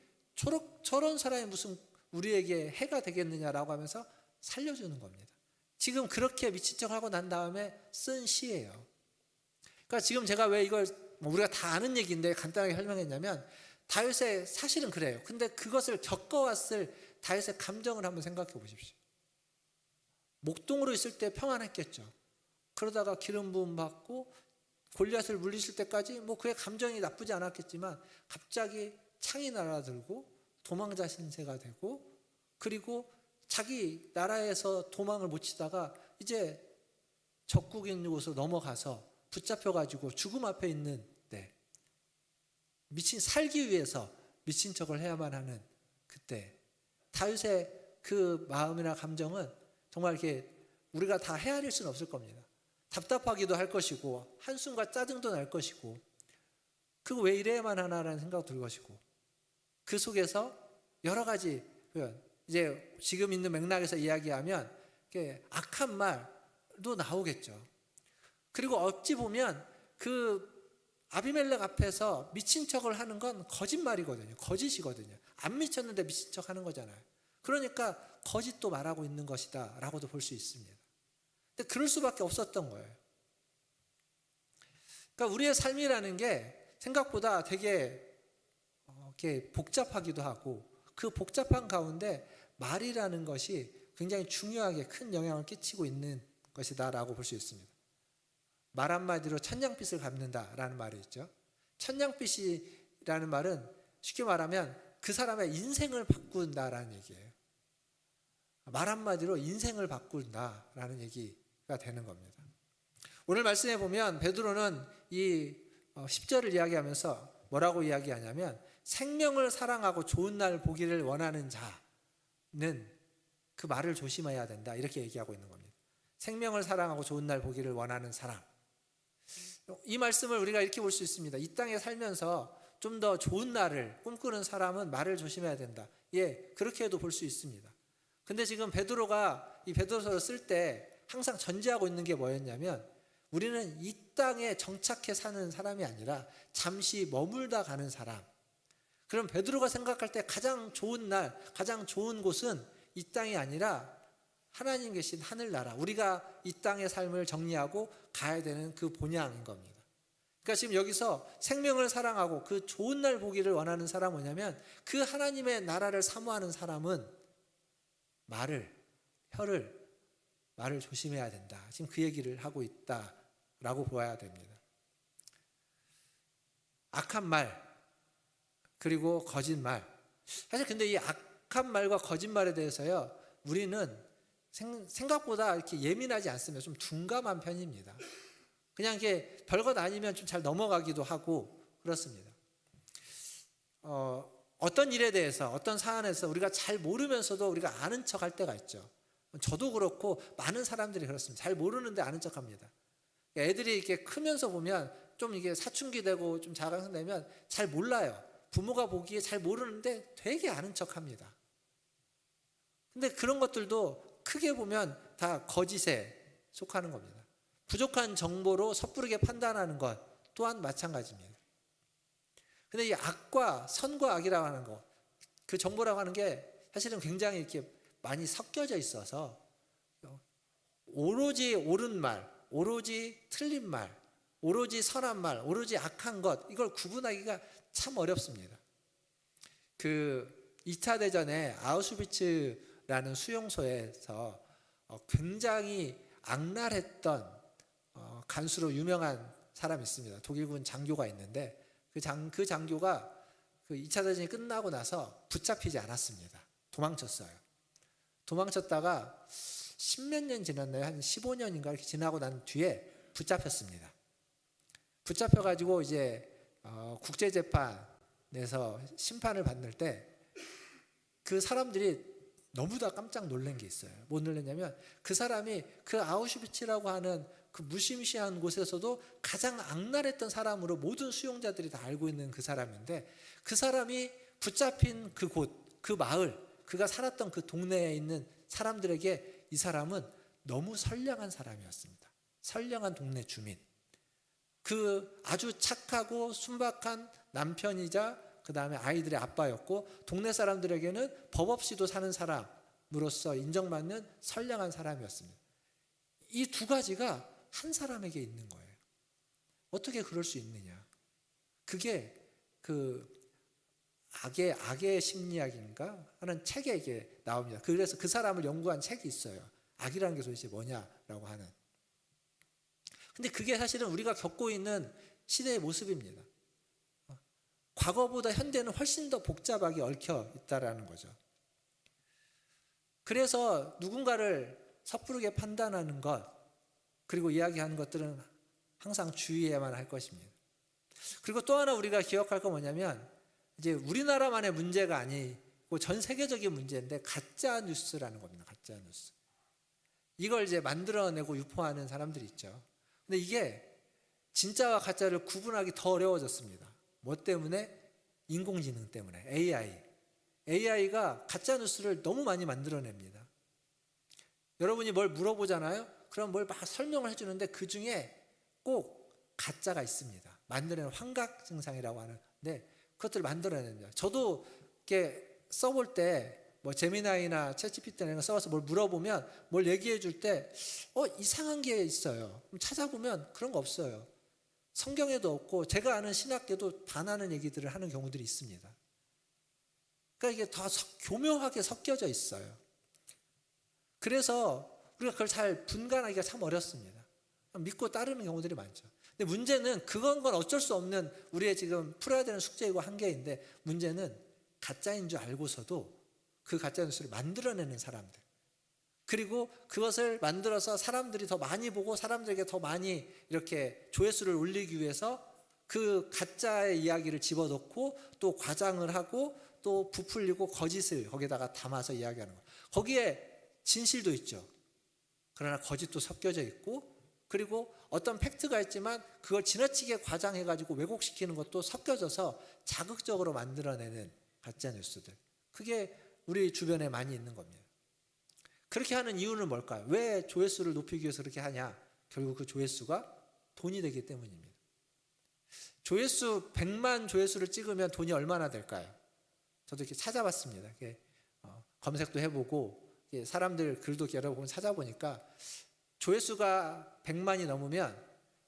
저런 사람이 무슨 우리에게 해가 되겠느냐라고 하면서 살려주는 겁니다. 지금 그렇게 미친 척하고 난 다음에 쓴 시예요. 그러니까 지금 제가 왜 이걸 우리가 다 아는 얘기인데 간단하게 설명했냐면 다윗의 사실은 그래요. 근데 그것을 겪어왔을 다윗의 감정을 한번 생각해 보십시오. 목동으로 있을 때 평안했겠죠. 그러다가 기름 부음 받고 골리앗을 물리칠 때까지 뭐 그의 감정이 나쁘지 않았겠지만 갑자기 창이 날아들고 도망자 신세가 되고 그리고 자기 나라에서 도망을 못 치다가 이제 적국인 곳으로 넘어가서 붙잡혀가지고 죽음 앞에 있는데 살기 위해서 미친 척을 해야만 하는 그때 다윗의 그 마음이나 감정은 정말 이렇게 우리가 다 헤아릴 수는 없을 겁니다. 답답하기도 할 것이고 한숨과 짜증도 날 것이고 그거 왜 이래야만 하나라는 생각도 들 것이고 그 속에서 여러 가지 표현, 이제 지금 있는 맥락에서 이야기하면 악한 말도 나오겠죠. 그리고 어찌 보면 그 아비멜렉 앞에서 미친 척을 하는 건 거짓말이거든요. 거짓이거든요. 안 미쳤는데 미친 척 하는 거잖아요. 그러니까 거짓도 말하고 있는 것이다 라고도 볼 수 있습니다. 근데 그럴 수밖에 없었던 거예요. 그러니까 우리의 삶이라는 게 생각보다 되게 이렇게 복잡하기도 하고 그 복잡한 가운데 말이라는 것이 굉장히 중요하게 큰 영향을 끼치고 있는 것이다 라고 볼 수 있습니다. 말 한마디로 천냥빚을 갚는다라는 말이 있죠. 천냥빚이라는 말은 쉽게 말하면 그 사람의 인생을 바꾼다라는 얘기예요. 말 한마디로 인생을 바꾼다라는 얘기가 되는 겁니다. 오늘 말씀에 보면 베드로는 이 10절을 이야기하면서 뭐라고 이야기하냐면 생명을 사랑하고 좋은 날 보기를 원하는 자는 그 말을 조심해야 된다 이렇게 얘기하고 있는 겁니다. 생명을 사랑하고 좋은 날 보기를 원하는 사람. 이 말씀을 우리가 이렇게 볼 수 있습니다. 이 땅에 살면서 좀 더 좋은 날을 꿈꾸는 사람은 말을 조심해야 된다. 예, 그렇게도 볼 수 있습니다. 근데 지금 베드로가 이 베드로서를 쓸 때 항상 전제하고 있는 게 뭐였냐면 우리는 이 땅에 정착해 사는 사람이 아니라 잠시 머물다 가는 사람. 그럼 베드로가 생각할 때 가장 좋은 날, 가장 좋은 곳은 이 땅이 아니라 하나님 계신 하늘나라, 우리가 이 땅의 삶을 정리하고 가야 되는 그 본향인 겁니다. 그러니까 지금 여기서 생명을 사랑하고 그 좋은 날 보기를 원하는 사람은 뭐냐면 그 하나님의 나라를 사모하는 사람은 말을 조심해야 된다. 지금 그 얘기를 하고 있다라고 보아야 됩니다. 악한 말 그리고 거짓말. 사실 근데 이 악한 말과 거짓말에 대해서요, 우리는 생각보다 이렇게 예민하지 않습니다. 좀 둔감한 편입니다. 그냥 이게 별것 아니면 좀 잘 넘어가기도 하고 그렇습니다. 어떤 일에 대해서 어떤 사안에서 우리가 잘 모르면서도 우리가 아는 척 할 때가 있죠. 저도 그렇고 많은 사람들이 그렇습니다. 잘 모르는데 아는 척 합니다. 애들이 이렇게 크면서 보면 좀 이게 사춘기 되고 좀 자라되면 잘 몰라요. 부모가 보기에 잘 모르는데 되게 아는 척 합니다. 근데 그런 것들도 크게 보면 다 거짓에 속하는 겁니다. 부족한 정보로 섣부르게 판단하는 것 또한 마찬가지입니다. 근데 이 악과 선과 악이라고 하는 거, 그 정보라고 하는 게 사실은 굉장히 이렇게 많이 섞여져 있어서 오로지 옳은 말, 오로지 틀린 말, 오로지 선한 말, 오로지 악한 것, 이걸 구분하기가 참 어렵습니다. 그 2차 대전에 아우슈비츠라는 수용소에서 굉장히 악랄했던 간수로 유명한 사람이 있습니다. 독일군 장교가 있는데 그 장교가 그 2차 대전이 끝나고 나서 붙잡히지 않았습니다. 도망쳤어요. 도망쳤다가 10몇 년 지났나요? 한 15년인가 이렇게 지나고 난 뒤에 붙잡혔습니다. 붙잡혀가지고 이제 국제재판에서 심판을 받을 때 그 사람들이 너무 다 깜짝 놀란 게 있어요. 뭐 놀랐냐면 그 사람이 그 아우슈비츠라고 하는 그 무시무시한 곳에서도 가장 악랄했던 사람으로 모든 수용자들이 다 알고 있는 그 사람인데, 그 사람이 붙잡힌 그 곳, 그 마을, 그가 살았던 그 동네에 있는 사람들에게 이 사람은 너무 선량한 사람이었습니다. 선량한 동네 주민. 그 아주 착하고 순박한 남편이자 그 다음에 아이들의 아빠였고, 동네 사람들에게는 법 없이도 사는 사람으로서 인정받는 선량한 사람이었습니다. 이 두 가지가 한 사람에게 있는 거예요. 어떻게 그럴 수 있느냐? 그게 그 악의 심리학인가 하는 책에 이게 나옵니다. 그래서 그 사람을 연구한 책이 있어요. 악이라는 게 도대체 뭐냐라고 하는. 근데 그게 사실은 우리가 겪고 있는 시대의 모습입니다. 과거보다 현대는 훨씬 더 복잡하게 얽혀 있다라는 거죠. 그래서 누군가를 섣부르게 판단하는 것, 그리고 이야기하는 것들은 항상 주의해야만 할 것입니다. 그리고 또 하나 우리가 기억할 건 뭐냐면, 이제 우리나라만의 문제가 아니고 전 세계적인 문제인데 가짜 뉴스라는 겁니다. 가짜 뉴스. 이걸 이제 만들어내고 유포하는 사람들이 있죠. 근데 이게 진짜와 가짜를 구분하기 더 어려워졌습니다. 뭐 때문에? 인공지능 때문에. AI가 가짜 뉴스를 너무 많이 만들어냅니다. 여러분이 뭘 물어보잖아요. 그럼 뭘 막 설명을 해주는데 그 중에 꼭 가짜가 있습니다. 만들어내는 환각 증상이라고 하는데 그것들을 만들어냅니다. 저도 이렇게 써볼 때 뭐 제미나이나 챗GPT 이런 거 써서 뭘 물어보면 뭘 얘기해 줄 때 이상한 게 있어요. 그럼 찾아보면 그런 거 없어요. 성경에도 없고 제가 아는 신학계도 반하는 얘기들을 하는 경우들이 있습니다. 그러니까 이게 더 교묘하게 섞여져 있어요. 그래서 우리가 그걸 잘 분간하기가 참 어렵습니다. 믿고 따르는 경우들이 많죠. 근데 문제는 그건 어쩔 수 없는 우리의 지금 풀어야 되는 숙제이고 한계인데, 문제는 가짜인 줄 알고서도 그 가짜 뉴스를 만들어내는 사람들, 그리고 그것을 만들어서 사람들이 더 많이 보고 사람들에게 더 많이 이렇게 조회수를 올리기 위해서 그 가짜의 이야기를 집어넣고 또 과장을 하고 또 부풀리고 거짓을 거기다가 담아서 이야기하는 거예요. 거기에 진실도 있죠. 그러나 거짓도 섞여져 있고, 그리고 어떤 팩트가 있지만 그걸 지나치게 과장해가지고 왜곡시키는 것도 섞여져서 자극적으로 만들어내는 가짜 뉴스들. 그게 우리 주변에 많이 있는 겁니다. 그렇게 하는 이유는 뭘까요? 왜 조회수를 높이기 위해서 그렇게 하냐? 결국 그 조회수가 돈이 되기 때문입니다. 조회수 100만 조회수를 찍으면 돈이 얼마나 될까요? 저도 이렇게 찾아봤습니다. 이렇게 검색도 해보고 사람들 글도 여러 번 찾아보니까 조회수가 100만이 넘으면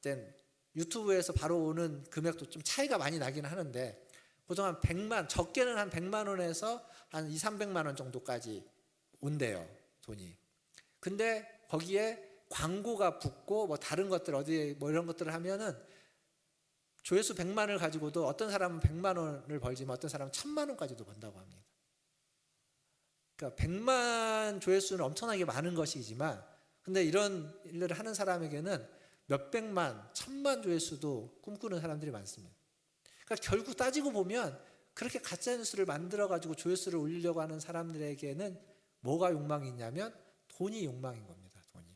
이제 유튜브에서 바로 오는 금액도 좀 차이가 많이 나긴 하는데 보통 한 100만, 적게는 한 100만 원에서 한 2, 300만 원 정도까지 온대요, 돈이. 근데 거기에 광고가 붙고 뭐 다른 것들 어디에 뭐 이런 것들을 하면은 조회수 100만을 가지고도 어떤 사람은 100만 원을 벌지만 어떤 사람은 1000만 원까지도 번다고 합니다. 그러니까 100만 조회수는 엄청나게 많은 것이지만 근데 이런 일을 하는 사람에게는 몇백만, 1000만 조회수도 꿈꾸는 사람들이 많습니다. 그러니까 결국 따지고 보면 그렇게 가짜 뉴스를 만들어 가지고 조회수를 올리려고 하는 사람들에게는 뭐가 욕망이 있냐면 돈이 욕망인 겁니다. 돈이.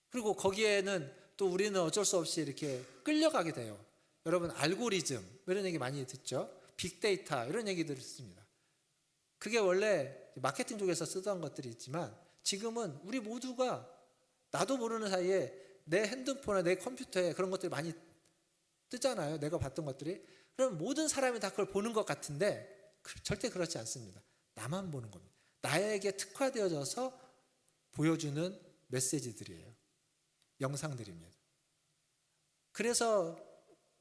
그리고 거기에는 또 우리는 어쩔 수 없이 이렇게 끌려가게 돼요. 여러분 알고리즘 이런 얘기 많이 듣죠. 빅데이터 이런 얘기들을 씁니다. 그게 원래 마케팅 쪽에서 쓰던 것들이 있지만 지금은 우리 모두가 나도 모르는 사이에 내 핸드폰에 내 컴퓨터에 그런 것들이 많이 뜨잖아요. 내가 봤던 것들이. 그럼 모든 사람이 다 그걸 보는 것 같은데 절대 그렇지 않습니다. 나만 보는 겁니다. 나에게 특화되어져서 보여주는 메시지들이에요. 영상들입니다. 그래서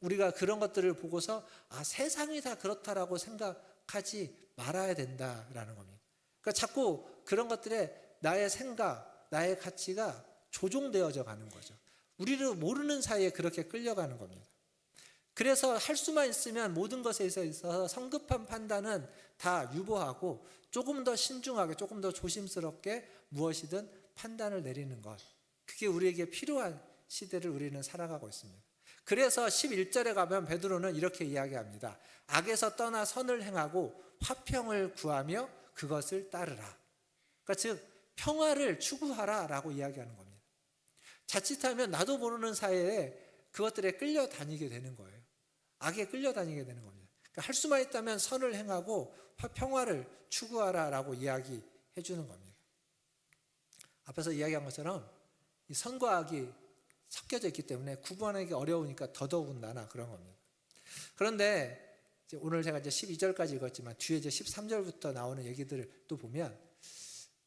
우리가 그런 것들을 보고서 세상이 다 그렇다라고 생각하지 말아야 된다라는 겁니다. 그러니까 자꾸 그런 것들에 나의 생각, 나의 가치가 조종되어져 가는 거죠. 우리를 모르는 사이에 그렇게 끌려가는 겁니다. 그래서 할 수만 있으면 모든 것에 있어서 성급한 판단은 다 유보하고 조금 더 신중하게 조금 더 조심스럽게 무엇이든 판단을 내리는 것. 그게 우리에게 필요한 시대를 우리는 살아가고 있습니다. 그래서 11절에 가면 베드로는 이렇게 이야기합니다. 악에서 떠나 선을 행하고 화평을 구하며 그것을 따르라. 그러니까 즉 평화를 추구하라라고 이야기하는 겁니다. 자칫하면 나도 모르는 사이에 그것들에 끌려다니게 되는 거예요. 악에 끌려다니게 되는 겁니다. 그러니까 할 수만 있다면 선을 행하고 평화를 추구하라라고 이야기해 주는 겁니다. 앞에서 이야기한 것처럼 이 선과 악이 섞여져 있기 때문에 구분하기 어려우니까 더더군다나 그런 겁니다. 그런데 이제 오늘 제가 이제 12절까지 읽었지만 뒤에 이제 13절부터 나오는 얘기들을 또 보면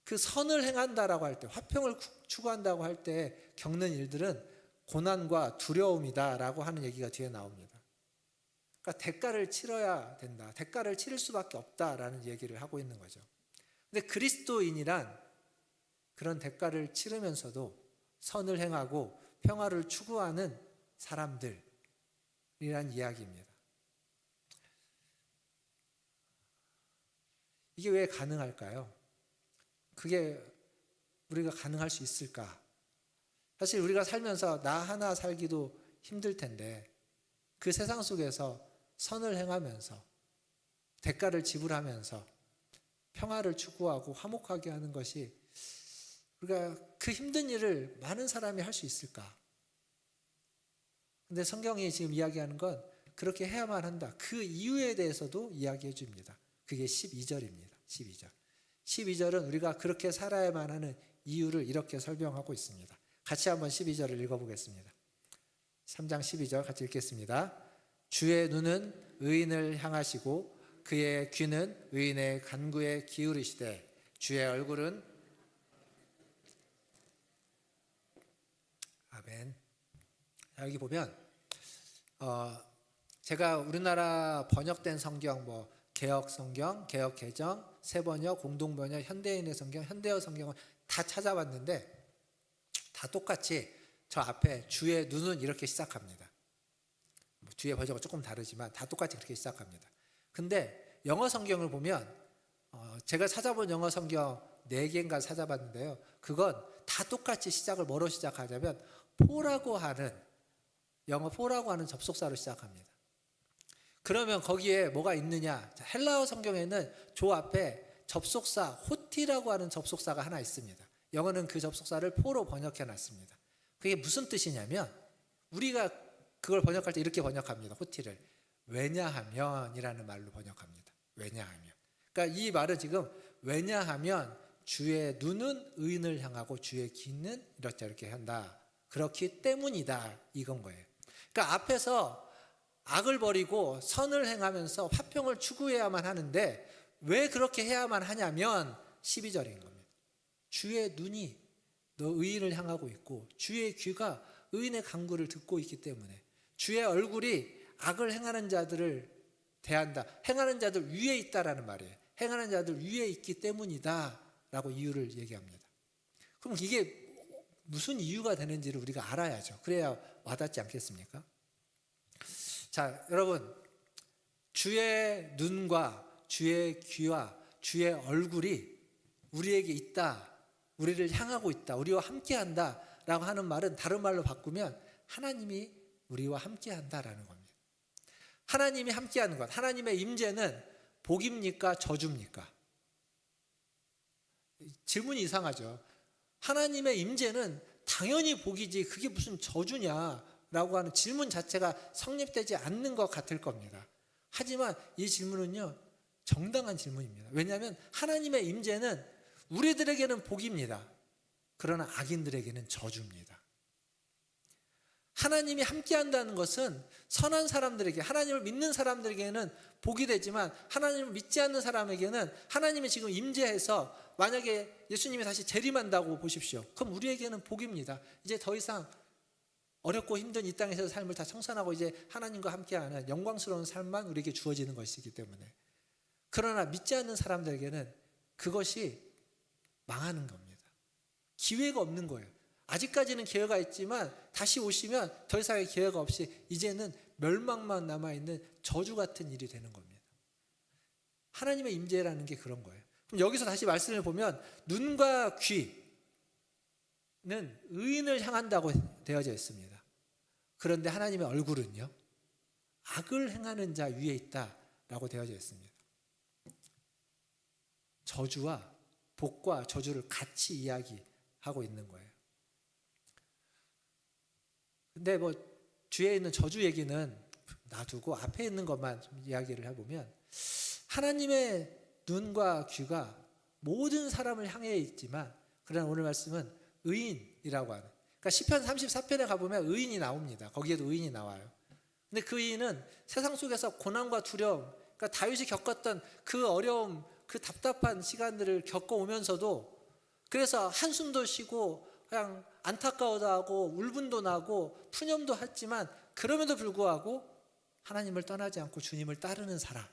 그 선을 행한다라고 할 때, 화평을 추구한다고 할 때 겪는 일들은 고난과 두려움이다라고 하는 얘기가 뒤에 나옵니다. 그러니까 대가를 치러야 된다. 대가를 치를 수밖에 없다라는 얘기를 하고 있는 거죠. 근데 그리스도인이란 그런 대가를 치르면서도 선을 행하고 평화를 추구하는 사람들이란 이야기입니다. 이게 왜 가능할까요? 그게 우리가 가능할 수 있을까? 사실 우리가 살면서 나 하나 살기도 힘들 텐데 그 세상 속에서 선을 행하면서 대가를 지불하면서 평화를 추구하고 화목하게 하는 것이 우리가 그 힘든 일을 많은 사람이 할 수 있을까? 근데 성경이 지금 이야기하는 건 그렇게 해야만 한다. 그 이유에 대해서도 이야기해 줍니다. 그게 12절입니다. 12절. 12절은 우리가 그렇게 살아야만 하는 이유를 이렇게 설명하고 있습니다. 같이 한번 12절을 읽어보겠습니다. 3장 12절 같이 읽겠습니다. 주의 눈은 의인을 향하시고 그의 귀는 의인의 간구에 기울이시되 주의 얼굴은 아멘. 여기 보면 제가 우리나라 번역된 성경 뭐 개역 성경, 개역 개정, 새번역, 공동번역, 현대인의 성경, 현대어 성경을 다 찾아봤는데 다 똑같이 저 앞에 주의 눈은 이렇게 시작합니다. 뒤에 번역은 조금 다르지만 다 똑같이 그렇게 시작합니다. 근데 영어 성경을 보면 제가 찾아본 영어 성경 4개인가 찾아봤는데요. 그건 다 똑같이 시작을 뭐로 시작하냐면 포라고 하는 영어 포라고 하는 접속사로 시작합니다. 그러면 거기에 뭐가 있느냐? 헬라어 성경에는 저 앞에 접속사 호티라고 하는 접속사가 하나 있습니다. 영어는 그 접속사를 포로 번역해 놨습니다. 그게 무슨 뜻이냐면 우리가 그걸 번역할 때 이렇게 번역합니다. 호티를 왜냐하면이라는 말로 번역합니다. 왜냐하면. 그러니까 이 말은 지금 왜냐하면 주의 눈은 의인을 향하고 주의 귀는 이렇게 한다. 그렇기 때문이다. 이건 거예요. 그러니까 앞에서 악을 버리고 선을 행하면서 화평을 추구해야만 하는데 왜 그렇게 해야만 하냐면 12절인 겁니다. 주의 눈이 너 의인을 향하고 있고 주의 귀가 의인의 간구를 듣고 있기 때문에 주의 얼굴이 악을 행하는 자들을 대한다. 행하는 자들 위에 있다라는 말이에요. 행하는 자들 위에 있기 때문이다 라고 이유를 얘기합니다. 그럼 이게 무슨 이유가 되는지를 우리가 알아야죠. 그래야 와닿지 않겠습니까? 자, 여러분, 주의 눈과 주의 귀와 주의 얼굴이 우리에게 있다, 우리를 향하고 있다, 우리와 함께한다 라고 하는 말은 다른 말로 바꾸면 하나님이 우리와 함께한다라는 겁니다. 하나님이 함께하는 것, 하나님의 임재는 복입니까 저주입니까? 질문이 이상하죠. 하나님의 임재는 당연히 복이지 그게 무슨 저주냐라고 하는 질문 자체가 성립되지 않는 것 같을 겁니다. 하지만 이 질문은요, 정당한 질문입니다. 왜냐하면 하나님의 임재는 우리들에게는 복입니다. 그러나 악인들에게는 저주입니다. 하나님이 함께한다는 것은 선한 사람들에게, 하나님을 믿는 사람들에게는 복이 되지만 하나님을 믿지 않는 사람에게는 하나님이 지금 임재해서 만약에 예수님이 다시 재림한다고 보십시오. 그럼 우리에게는 복입니다. 이제 더 이상 어렵고 힘든 이 땅에서 삶을 다 청산하고 이제 하나님과 함께하는 영광스러운 삶만 우리에게 주어지는 것이기 때문에. 그러나 믿지 않는 사람들에게는 그것이 망하는 겁니다. 기회가 없는 거예요. 아직까지는 기회가 있지만 다시 오시면 더 이상의 기회가 없이 이제는 멸망만 남아있는 저주 같은 일이 되는 겁니다. 하나님의 임재라는 게 그런 거예요. 그럼 여기서 다시 말씀을 보면 눈과 귀는 의인을 향한다고 되어져 있습니다. 그런데 하나님의 얼굴은요, 악을 행하는 자 위에 있다라고 되어져 있습니다. 저주와 복과 저주를 같이 이야기하고 있는 거예요. 근데 뭐 뒤에 있는 저주 얘기는 놔두고 앞에 있는 것만 좀 이야기를 해보면 하나님의 눈과 귀가 모든 사람을 향해 있지만 그러나 오늘 말씀은 의인이라고 하는, 그러니까 시편 34편에 가보면 의인이 나옵니다. 거기에도 의인이 나와요. 근데 그 의인은 세상 속에서 고난과 두려움, 그러니까 다윗이 겪었던 그 어려움, 그 답답한 시간들을 겪어오면서도 그래서 한숨도 쉬고 그냥 안타까워도 하고 울분도 나고 푸념도 했지만 그럼에도 불구하고 하나님을 떠나지 않고 주님을 따르는 사람,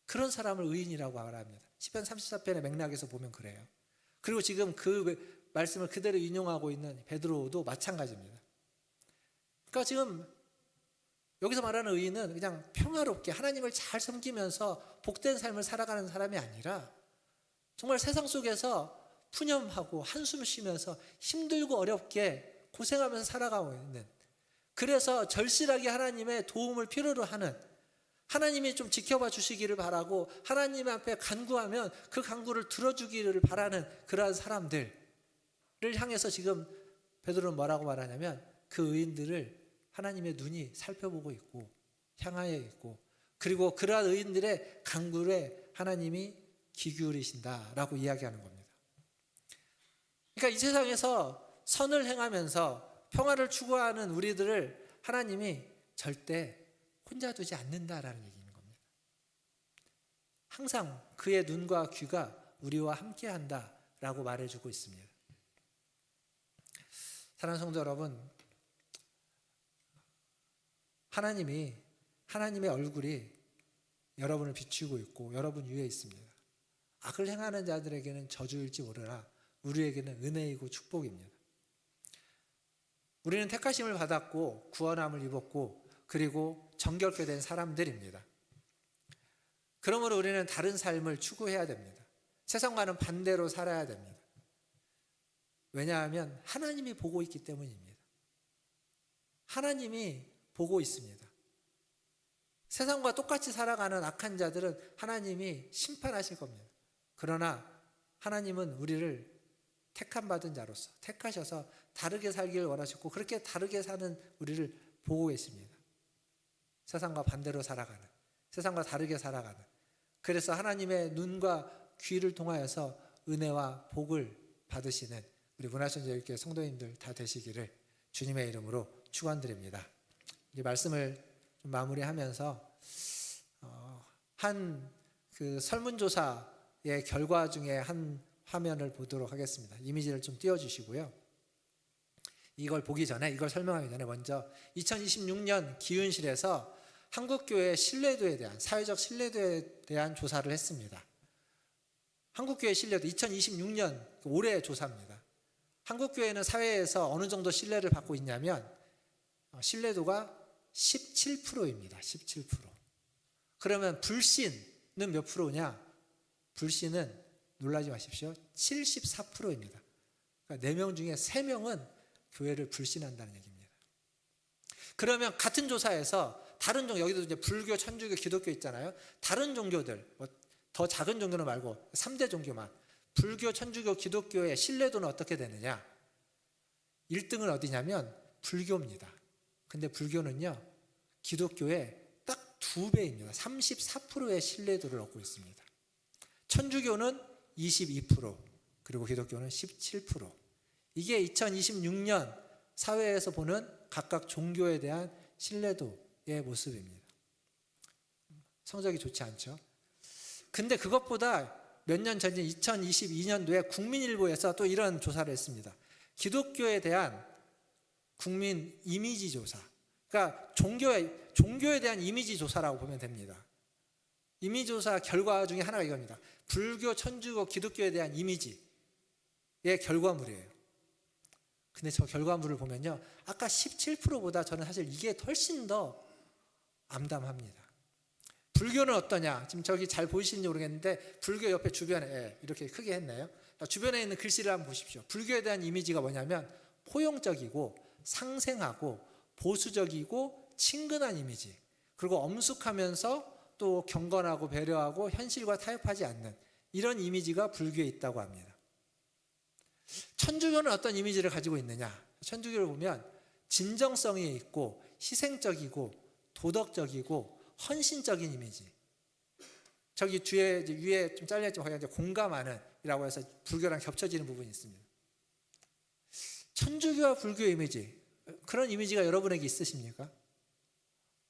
그런 사람을 의인이라고 말합니다. 시편 34편의 맥락에서 보면 그래요. 그리고 지금 그 말씀을 그대로 인용하고 있는 베드로도 마찬가지입니다. 그러니까 지금 여기서 말하는 의인은 그냥 평화롭게 하나님을 잘 섬기면서 복된 삶을 살아가는 사람이 아니라 정말 세상 속에서 푸념하고 한숨 쉬면서 힘들고 어렵게 고생하면서 살아가고 있는, 그래서 절실하게 하나님의 도움을 필요로 하는, 하나님이 좀 지켜봐 주시기를 바라고 하나님 앞에 간구하면 그 간구를 들어주기를 바라는 그러한 사람들을 향해서 지금 베드로는 뭐라고 말하냐면 그 의인들을 하나님의 눈이 살펴보고 있고 향하여 있고, 그리고 그러한 의인들의 간구에 하나님이 귀 기울이신다라고 이야기하는 겁니다. 그러니까 이 세상에서 선을 행하면서 평화를 추구하는 우리들을 하나님이 절대 혼자 두지 않는다라는 얘기인 겁니다. 항상 그의 눈과 귀가 우리와 함께한다라고 말해주고 있습니다. 사랑하는 성도 여러분, 하나님의 얼굴이 여러분을 비추고 있고 여러분 위에 있습니다. 악을 행하는 자들에게는 저주일지 모르나 우리에게는 은혜이고 축복입니다. 우리는 택하심을 받았고 구원함을 입었고 그리고 정결케 된 사람들입니다. 그러므로 우리는 다른 삶을 추구해야 됩니다. 세상과는 반대로 살아야 됩니다. 왜냐하면 하나님이 보고 있기 때문입니다. 하나님이 보고 있습니다. 세상과 똑같이 살아가는 악한 자들은 하나님이 심판하실 겁니다. 그러나 하나님은 우리를 택함받은 자로서 택하셔서 다르게 살기를 원하셨고 그렇게 다르게 사는 우리를 보고 계십니다. 세상과 반대로 살아가는, 세상과 다르게 살아가는, 그래서 하나님의 눈과 귀를 통하여서 은혜와 복을 받으시는 우리 문화선교회 성도님들 다 되시기를 주님의 이름으로 축원드립니다. 이 말씀을 좀 마무리하면서 한 그 설문조사 조사의 결과 중에 한 화면을 보도록 하겠습니다. 이미지를 좀 띄워주시고요. 이걸 보기 전에, 이걸 설명하기 전에 먼저 2026년 기윤실에서 한국교회 신뢰도에 대한, 사회적 신뢰도에 대한 조사를 했습니다. 한국교회 신뢰도 2026년 올해 조사입니다. 한국교회는 사회에서 어느 정도 신뢰를 받고 있냐면 신뢰도가 17%입니다. 17%. 그러면 불신은 몇 프로냐? 불신은 놀라지 마십시오. 74%입니다. 그러니까 4명 중에 3명은 교회를 불신한다는 얘기입니다. 그러면 같은 조사에서 다른 종교, 여기도 이제 불교, 천주교, 기독교 있잖아요. 다른 종교들, 더 작은 종교는 말고 3대 종교만, 불교, 천주교, 기독교의 신뢰도는 어떻게 되느냐? 1등은 어디냐면 불교입니다. 근데 불교는요, 기독교의 딱 2배입니다. 34%의 신뢰도를 얻고 있습니다. 천주교는 22%, 그리고 기독교는 17%. 이게 2026년 사회에서 보는 각각 종교에 대한 신뢰도의 모습입니다. 성적이 좋지 않죠? 근데 그것보다 몇 년 전인 2022년도에 국민일보에서 또 이런 조사를 했습니다. 기독교에 대한 국민 이미지 조사. 그러니까 종교에 대한 이미지 조사라고 보면 됩니다. 이미지 조사 결과 중에 하나가 이겁니다. 불교, 천주교, 기독교에 대한 이미지의 결과물이에요. 근데 저 결과물을 보면요, 아까 17%보다 저는 사실 이게 훨씬 더 암담합니다. 불교는 어떠냐? 지금 저기 잘 보이시는지 모르겠는데 불교 옆에 주변에 이렇게 크게 했네요. 주변에 있는 글씨를 한번 보십시오. 불교에 대한 이미지가 뭐냐면 포용적이고 상생하고 보수적이고 친근한 이미지, 그리고 엄숙하면서 또 경건하고 배려하고 현실과 타협하지 않는 이런 이미지가 불교에 있다고 합니다. 천주교는 어떤 이미지를 가지고 있느냐? 천주교를 보면 진정성이 있고 희생적이고 도덕적이고 헌신적인 이미지. 저기 뒤에 위에 좀 잘려있지만 거기가 이제 공감하는이라고 해서 불교랑 겹쳐지는 부분이 있습니다. 천주교와 불교 이미지, 그런 이미지가 여러분에게 있으십니까?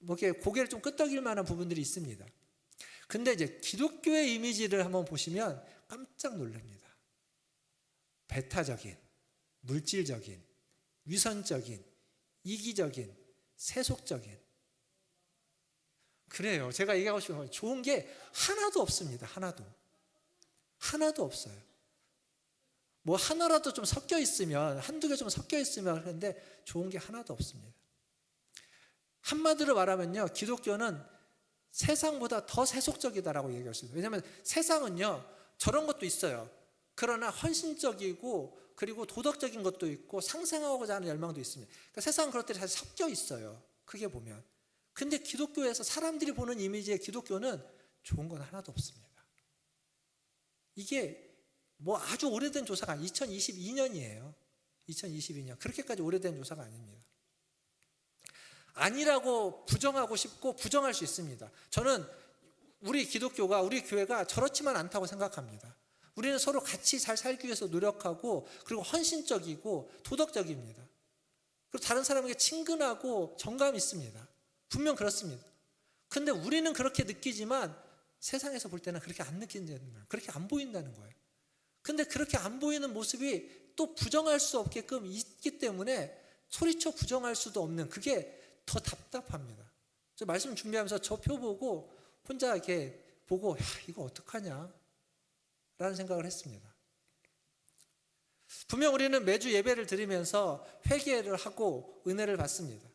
뭐 이렇게 고개를 좀 끄덕일 만한 부분들이 있습니다. 근데 이제 기독교의 이미지를 한번 보시면 깜짝 놀랍니다. 배타적인, 물질적인, 위선적인, 이기적인, 세속적인. 그래요. 제가 얘기하고 싶은 건 좋은 게 하나도 없습니다. 하나도 없어요. 뭐 하나라도 좀 섞여 있으면, 한두 개 좀 섞여 있으면 하는데 좋은 게 하나도 없습니다. 한마디로 말하면요, 기독교는 세상보다 더 세속적이다라고 얘기할 수 있어요. 왜냐하면 세상은요, 저런 것도 있어요. 그러나 헌신적이고 그리고 도덕적인 것도 있고 상생하고자 하는 열망도 있습니다. 그러니까 세상은 그것들이 다 섞여 있어요. 크게 보면. 근데 기독교에서 사람들이 보는 이미지의 기독교는 좋은 건 하나도 없습니다. 이게 뭐 아주 오래된 조사가 2022년이에요. 2022년. 그렇게까지 오래된 조사가 아닙니다. 아니라고 부정하고 싶고 부정할 수 있습니다. 저는 우리 기독교가, 우리 교회가 저렇지만 않다고 생각합니다. 우리는 서로 같이 잘 살기 위해서 노력하고 그리고 헌신적이고 도덕적입니다. 그리고 다른 사람에게 친근하고 정감이 있습니다. 분명 그렇습니다. 근데 우리는 그렇게 느끼지만 세상에서 볼 때는 그렇게 안 느낀다는 거예요. 그렇게 안 보인다는 거예요. 근데 그렇게 안 보이는 모습이 또 부정할 수 없게끔 있기 때문에 소리쳐 부정할 수도 없는, 그게 더 답답합니다. 저 말씀 준비하면서 저 표 보고 혼자 이렇게 보고, 야, 이거 어떡하냐 라는 생각을 했습니다. 분명 우리는 매주 예배를 드리면서 회개를 하고 은혜를 받습니다.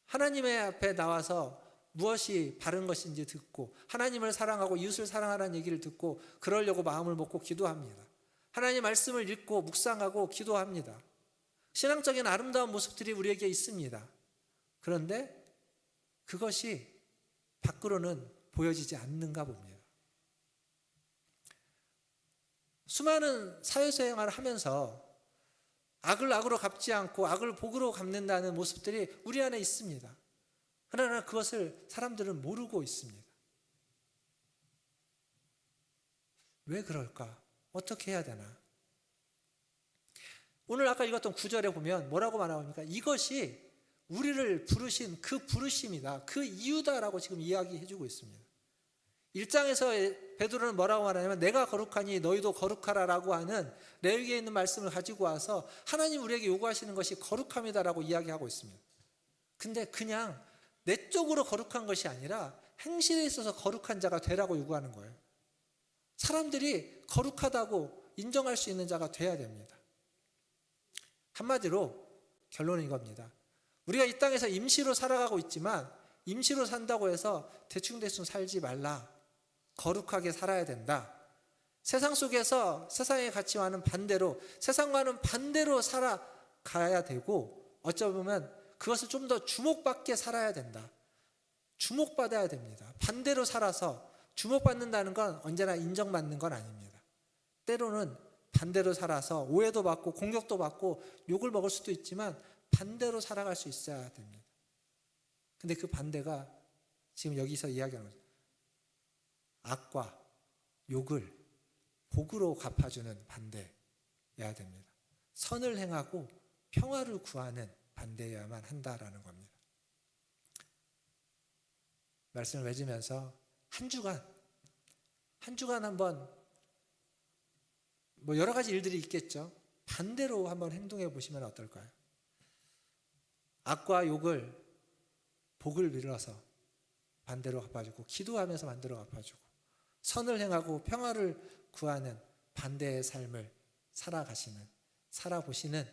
하나님의 앞에 나와서 무엇이 바른 것인지 듣고 하나님을 사랑하고 이웃을 사랑하라는 얘기를 듣고 그러려고 마음을 먹고 기도합니다. 하나님 말씀을 읽고 묵상하고 기도합니다. 신앙적인 아름다운 모습들이 우리에게 있습니다. 그런데 그것이 밖으로는 보여지지 않는가 봅니다. 수많은 사회생활을 하면서 악을 악으로 갚지 않고 악을 복으로 갚는다는 모습들이 우리 안에 있습니다. 그러나 그것을 사람들은 모르고 있습니다. 왜 그럴까? 어떻게 해야 되나? 오늘 아까 읽었던 9절에 보면 뭐라고 말합니까? 이것이 우리를 부르신 그 부르심이다, 그 이유다라고 지금 이야기해주고 있습니다. 1장에서 베드로는 뭐라고 말하냐면 내가 거룩하니 너희도 거룩하라라고 하는 레위기에 있는 말씀을 가지고 와서 하나님 우리에게 요구하시는 것이 거룩함이다라고 이야기하고 있습니다. 근데 그냥 내적으로 거룩한 것이 아니라 행실에 있어서 거룩한 자가 되라고 요구하는 거예요. 사람들이 거룩하다고 인정할 수 있는 자가 돼야 됩니다. 한마디로 결론은 이겁니다. 우리가 이 땅에서 임시로 살아가고 있지만 임시로 산다고 해서 대충대충 살지 말라. 거룩하게 살아야 된다. 세상 속에서 세상의 가치와는 반대로, 세상과는 반대로 살아가야 되고, 어쩌면 그것을 좀 더 주목받게 살아야 된다. 주목받아야 됩니다. 반대로 살아서 주목받는다는 건 언제나 인정받는 건 아닙니다. 때로는 반대로 살아서 오해도 받고 공격도 받고 욕을 먹을 수도 있지만 반대로 살아갈 수 있어야 됩니다. 근데 그 반대가 지금 여기서 이야기하는 거죠. 악과 욕을 복으로 갚아주는 반대여야 됩니다. 선을 행하고 평화를 구하는 반대여야만 한다라는 겁니다. 말씀을 맺으면서 한 주간 한번 여러 가지 일들이 있겠죠. 반대로 한번 행동해 보시면 어떨까요? 악과 욕을 복을 빌어서 반대로 갚아주고, 기도하면서 반대로 갚아주고, 선을 행하고 평화를 구하는 반대의 삶을 살아보시는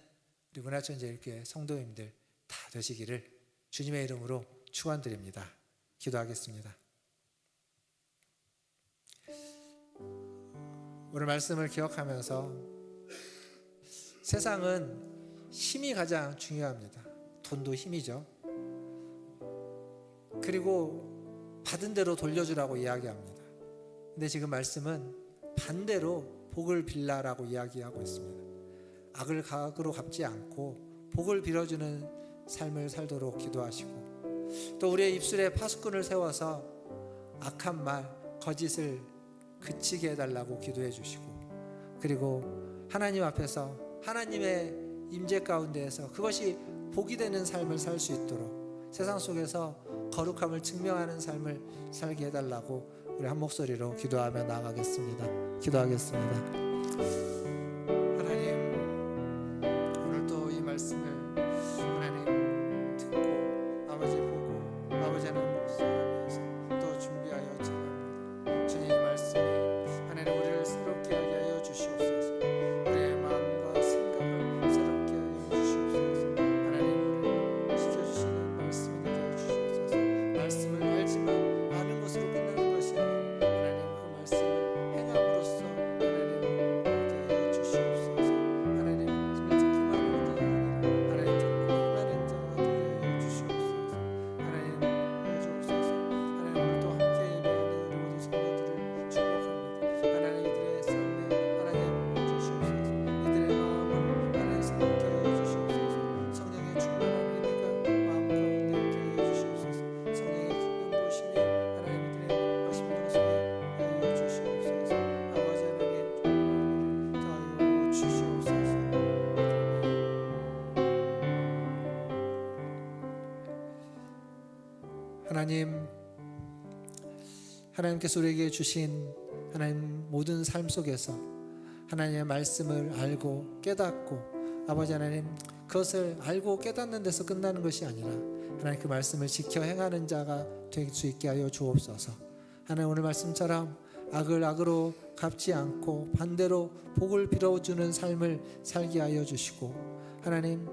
우리 문화천재일교회 성도님들 다 되시기를 주님의 이름으로 축원드립니다. 기도하겠습니다. 오늘 말씀을 기억하면서 세상은 힘이 가장 중요합니다. 돈도 힘이죠. 그리고 받은 대로 돌려주라고 이야기합니다. 근데 지금 말씀은 반대로 복을 빌라라고 이야기하고 있습니다. 악을 악으로 갚지 않고 복을 빌어주는 삶을 살도록 기도하시고, 또 우리의 입술에 파수꾼을 세워서 악한 말, 거짓을 그치게 해달라고 기도해 주시고, 그리고 하나님 앞에서 하나님의 임재 가운데에서 그것이 복이 되는 삶을 살 수 있도록 세상 속에서 거룩함을 증명하는 삶을 살게 해달라고 우리 한 목소리로 기도하며 나아가겠습니다. 기도하겠습니다. 하나님, 오늘도 이 말씀을 하나님 듣고 아버지 보고 아버지 하나님 묵상하면서 또 준비하여 전합니다. 주님, 이 말씀이 하나님 우리를 새롭게 하게 하여 주시옵소서. 우리의 마음과 생각을 새롭게 하여 주시옵소서. 하나님, 우리를 지켜주시는 말씀이 되어 주시옵소서. 말씀을 알지만 아는 것으로 끝나는 것이 아니라 하나님 그 말씀을 행함으로써 하나님 되게 하여 주시옵소서. 하나님 듣기만 하는 자가 아니라 하나님 듣고 행하는 자가 되게 하여 주시옵소서. 하나님 해주옵소서. 하나님 오늘도 함께 예배하는 우리 모든 성도들을 축복합니다. 하나님 이들의 삶에 하나님 주시옵소서. 이들의 마음을 하나님 새롭게 하여 주시옵소서. 성령의 충만한 은혜가 마음 가운데 있게 하여 주시옵소서. 성령의 연보심이 하나님 이들의 말씀 속에 하여 주시옵소서. 아버지 하나님 더하여 주시옵소서. 하나님께서 우리에게 주신 하나님 모든 삶 속에서 하나님의 말씀을 알고 깨닫고, 아버지 하나님 그것을 알고 깨닫는 데서 끝나는 것이 아니라 하나님 그 말씀을 지켜 행하는 자가 될 수 있게 하여 주옵소서. 하나님 오늘 말씀처럼 악을 악으로 갚지 않고 반대로 복을 빌어주는 삶을 살게 하여 주시고, 하나님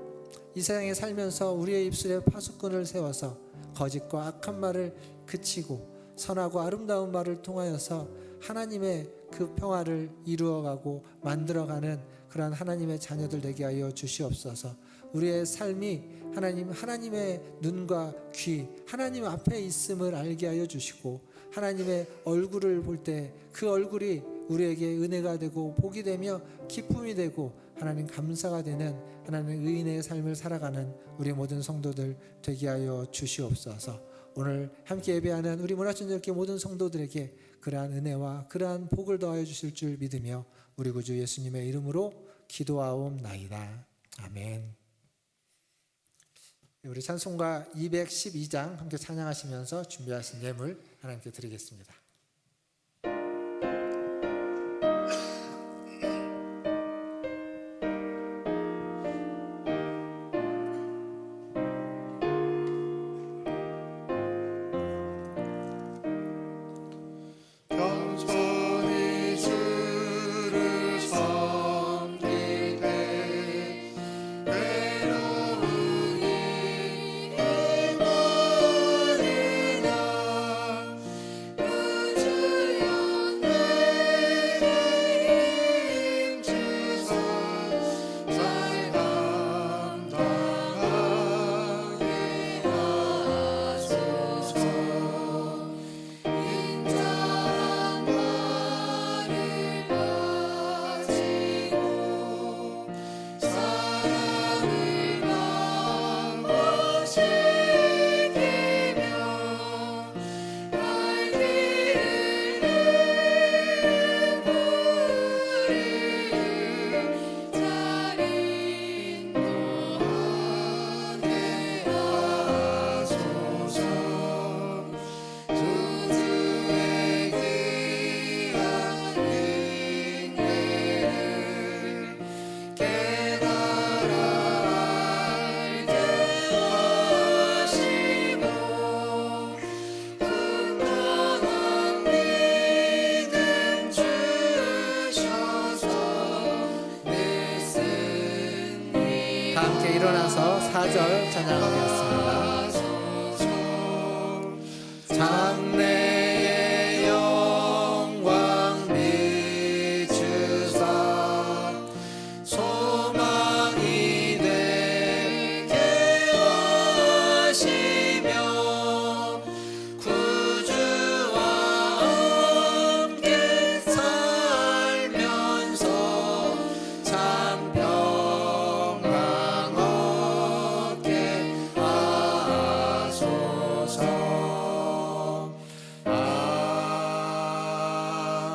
이 세상에 살면서 우리의 입술에 파수꾼을 세워서 거짓과 악한 말을 그치고 선하고 아름다운 말을 통하여서 하나님의 그 평화를 이루어가고 만들어가는 그러한 하나님의 자녀들 되게 하여 주시옵소서. 우리의 삶이 하나님의 눈과 귀, 하나님 앞에 있음을 알게 하여 주시고, 하나님의 얼굴을 볼 때 그 얼굴이 우리에게 은혜가 되고 복이 되며 기쁨이 되고 하나님 감사가 되는 하나님 의인의 삶을 살아가는 우리 모든 성도들 되게 하여 주시옵소서. 오늘 함께 예배하는 우리 문화천재교회 모든 성도들에게 그러한 은혜와 그러한 복을 더하여 주실 줄 믿으며 우리 구주 예수님의 이름으로 기도하옵나이다. 아멘. 우리 찬송가 212장 함께 찬양하시면서 준비하신 예물 하나님께 드리겠습니다.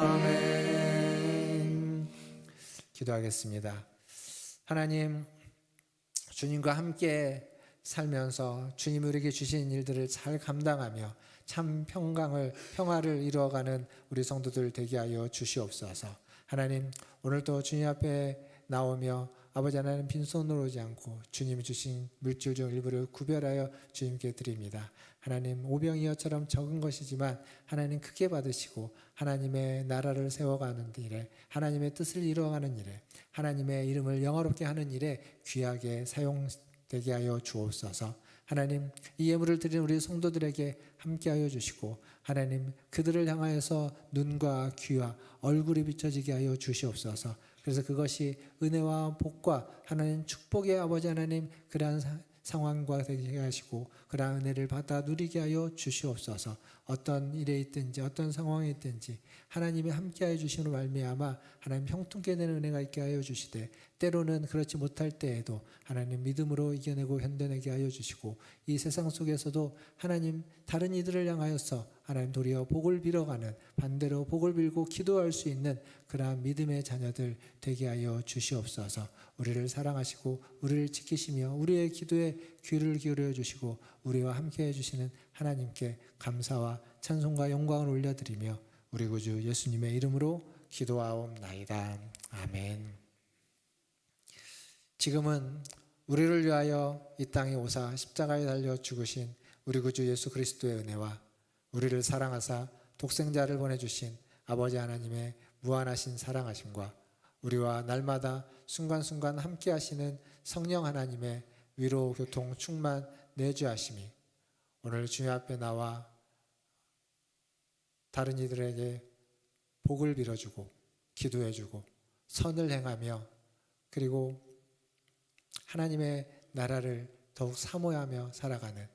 아멘. 기도하겠습니다. 하나님, 주님과 함께 살면서 주님 우리에게 주신 일들을 잘 감당하며 참 평화를 이루어가는 우리 성도들 되게 하여 주시옵소서. 하나님, 오늘도 주님 앞에 나오며 아버지 하나님 빈손으로 오지 않고 주님이 주신 물질 중 일부를 구별하여 주님께 드립니다. 하나님, 오병이어처럼 적은 것이지만 하나님 크게 받으시고 하나님의 나라를 세워가는 일에, 하나님의 뜻을 이루어가는 일에, 하나님의 이름을 영화롭게 하는 일에 귀하게 사용되게 하여 주옵소서. 하나님, 이 예물을 드린 우리 성도들에게 함께하여 주시고 하나님, 그들을 향하여서 눈과 귀와 얼굴이 비춰지게 하여 주시옵소서. 그래서 그것이 은혜와 복과 하나님 축복의 아버지 하나님 그러한 상황과 되게 하시고 그러한 은혜를 받아 누리게 하여 주시옵소서. 어떤 일에 있든지 어떤 상황에 있든지 하나님이 함께하여 주시는 말미암아 하나님 형통케 되는 은혜가 있게 하여 주시되, 때로는 그렇지 못할 때에도 하나님 믿음으로 이겨내고 견뎌내게 하여 주시고, 이 세상 속에서도 하나님 다른 이들을 향하여서 하나님 도리어 복을 빌어가는, 반대로 복을 빌고 기도할 수 있는 그러한 믿음의 자녀들 되게 하여 주시옵소서. 우리를 사랑하시고 우리를 지키시며 우리의 기도에 귀를 기울여 주시고 우리와 함께 해주시는 하나님께 감사와 찬송과 영광을 올려드리며 우리 구주 예수님의 이름으로 기도하옵나이다. 아멘. 지금은 우리를 위하여 이 땅에 오사 십자가에 달려 죽으신 우리 구주 예수 그리스도의 은혜와 우리를 사랑하사 독생자를 보내주신 아버지 하나님의 무한하신 사랑하심과 우리와 날마다 순간순간 함께 하시는 성령 하나님의 위로 교통 충만 내주하심이 오늘 주님 앞에 나와 다른 이들에게 복을 빌어주고 기도해주고 선을 행하며 그리고 하나님의 나라를 더욱 사모하며 살아가는,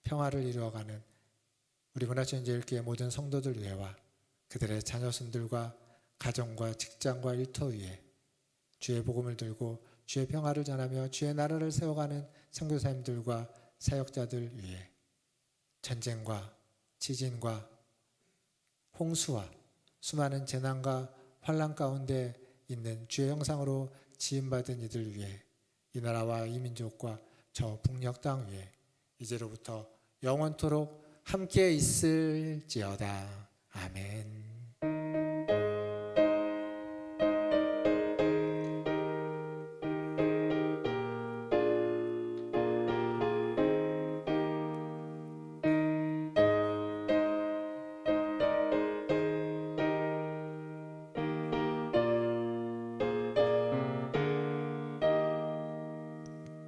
평화를 이루어가는 우리 문화천지일교회 모든 성도들 위해와 그들의 자녀손들과 가정과 직장과 일터 위에 주의 복음을 들고 주의 평화를 전하며 주의 나라를 세워가는 선교사님들과 사역자들 위해 전쟁과 지진과 홍수와 수많은 재난과 환난 가운데 있는 주의 형상으로 지음받은 이들 위해 이 나라와 이 민족과 저 북녘 땅 위에 이제로부터 영원토록 함께 있을지어다. 아멘.